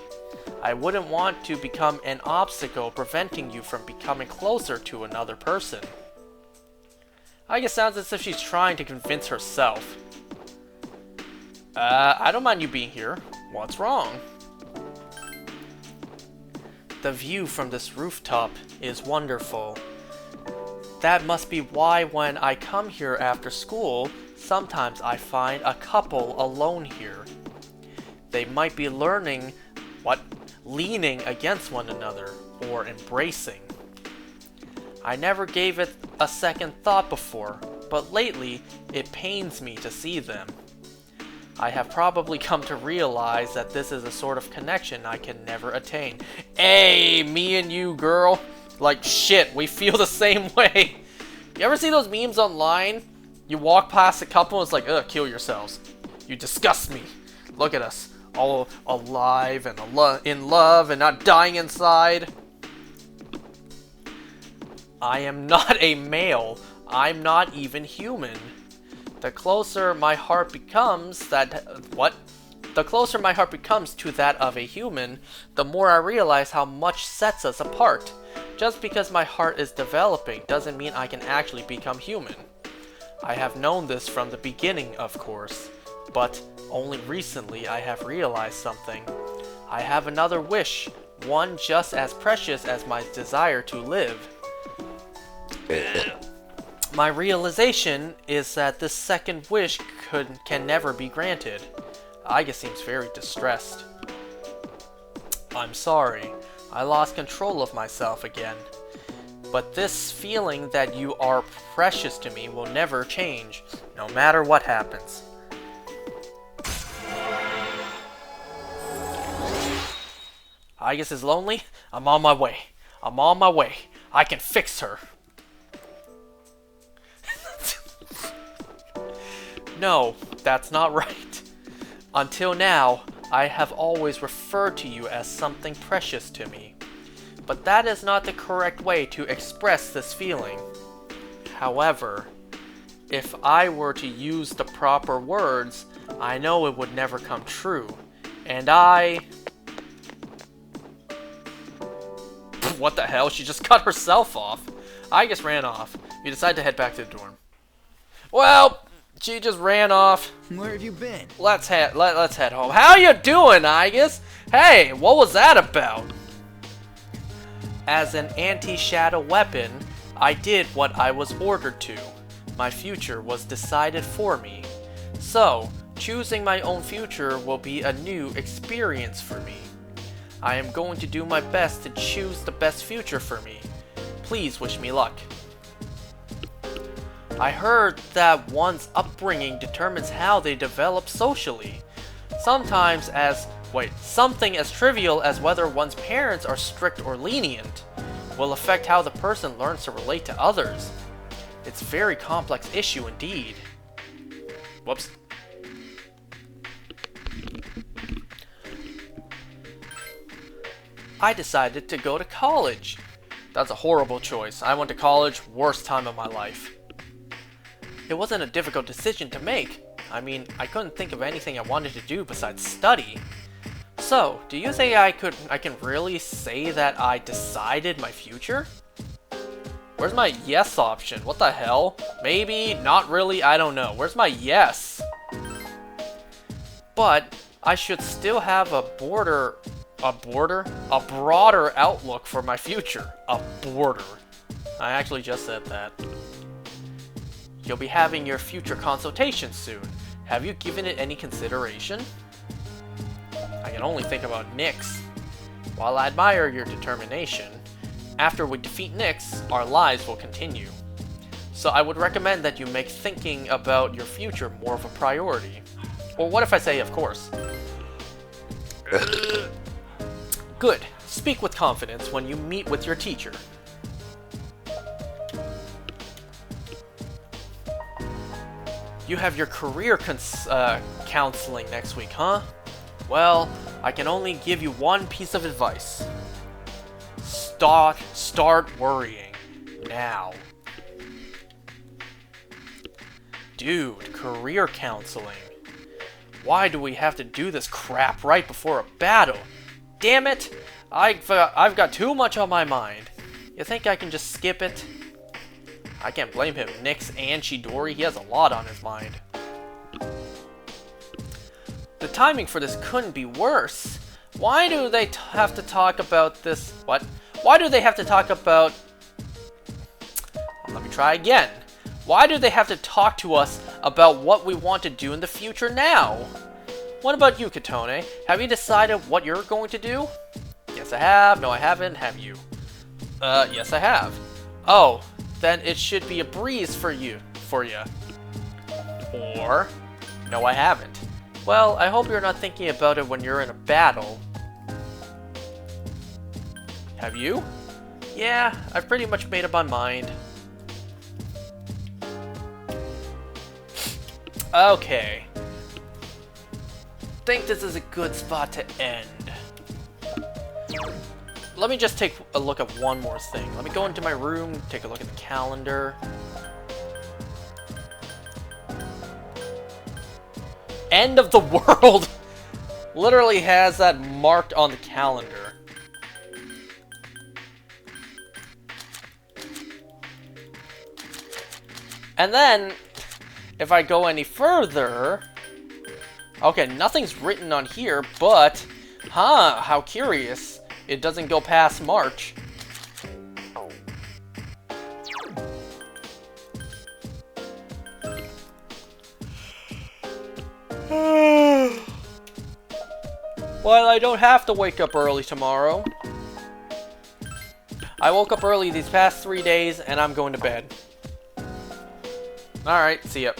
I wouldn't want to become an obstacle preventing you from becoming closer to another person. I guess it sounds as if she's trying to convince herself. I don't mind you being here. What's wrong? The view from this rooftop is wonderful. That must be why when I come here after school, sometimes I find a couple alone here. They might be learning, leaning against one another, or embracing. I never gave it a second thought before, but lately it pains me to see them. I have probably come to realize that this is a sort of connection I can never attain. Hey, me and you, girl. Like, shit, we feel the same way. You ever see those memes online? You walk past a couple and it's like, ugh, kill yourselves. You disgust me. Look at us, all alive and in love and not dying inside. I am not a male. I'm not even human. The closer my heart becomes to that of a human, the more I realize how much sets us apart. Just because my heart is developing doesn't mean I can actually become human. I have known this from the beginning, of course, but only recently I have realized something. I have another wish, one just as precious as my desire to live. My realization is that this second wish can never be granted. Aiga seems very distressed. I'm sorry. I lost control of myself again. But this feeling that you are precious to me will never change, no matter what happens. Aigus is lonely? I'm on my way. I'm on my way. I can fix her. No, that's not right. Until now, I have always referred to you as something precious to me. But that is not the correct way to express this feeling. However, if I were to use the proper words, I know it would never come true. And What the hell? She just cut herself off. I just ran off. You decide to head back to the dorm. Well, she just ran off. Where have you been? Let's head home. How you doing, Igus? Hey, what was that about? As an anti-shadow weapon, I did what I was ordered to. My future was decided for me. So, choosing my own future will be a new experience for me. I am going to do my best to choose the best future for me. Please wish me luck. I heard that one's upbringing determines how they develop socially. Something as trivial as whether one's parents are strict or lenient will affect how the person learns to relate to others. It's a very complex issue indeed. Whoops. I decided to go to college. That's a horrible choice. I went to college, worst time of my life. It wasn't a difficult decision to make. I mean, I couldn't think of anything I wanted to do besides study. So, do you think I can really say that I decided my future? Where's my yes option? What the hell? Maybe, not really, I don't know. Where's my yes? But I should still have a broader outlook for my future. A border. I actually just said that. You'll be having your future consultation soon. Have you given it any consideration? I can only think about Nyx. While I admire your determination, after we defeat Nyx, our lives will continue. So I would recommend that you make thinking about your future more of a priority. Or what if I say of course? Good. Speak with confidence when you meet with your teacher. You have your career counseling next week, huh? Well, I can only give you one piece of advice. Start worrying. Now. Dude, career counseling. Why do we have to do this crap right before a battle? Damn it! I've got too much on my mind. You think I can just skip it? I can't blame him. Nyx and Chidori, he has a lot on his mind. The timing for this couldn't be worse. Why do they have to talk about this? What? Why do they have to talk about... Let me try again. Why do they have to talk to us about what we want to do in the future now? What about you, Katone? Have you decided what you're going to do? Yes, I have. No, I haven't. Have you? Yes, I have. Oh, then it should be a breeze for you. Or, no, I haven't. Well, I hope you're not thinking about it when you're in a battle. Have you? Yeah, I've pretty much made up my mind. Okay. Think this is a good spot to end. Let me just take a look at one more thing. Let me go into my room, take a look at the calendar. End of the world! Literally has that marked on the calendar. And then, if I go any further... Okay, nothing's written on here, but... how curious. It doesn't go past March. Well, I don't have to wake up early tomorrow. I woke up early these past 3 days, and I'm going to bed. Alright, see ya.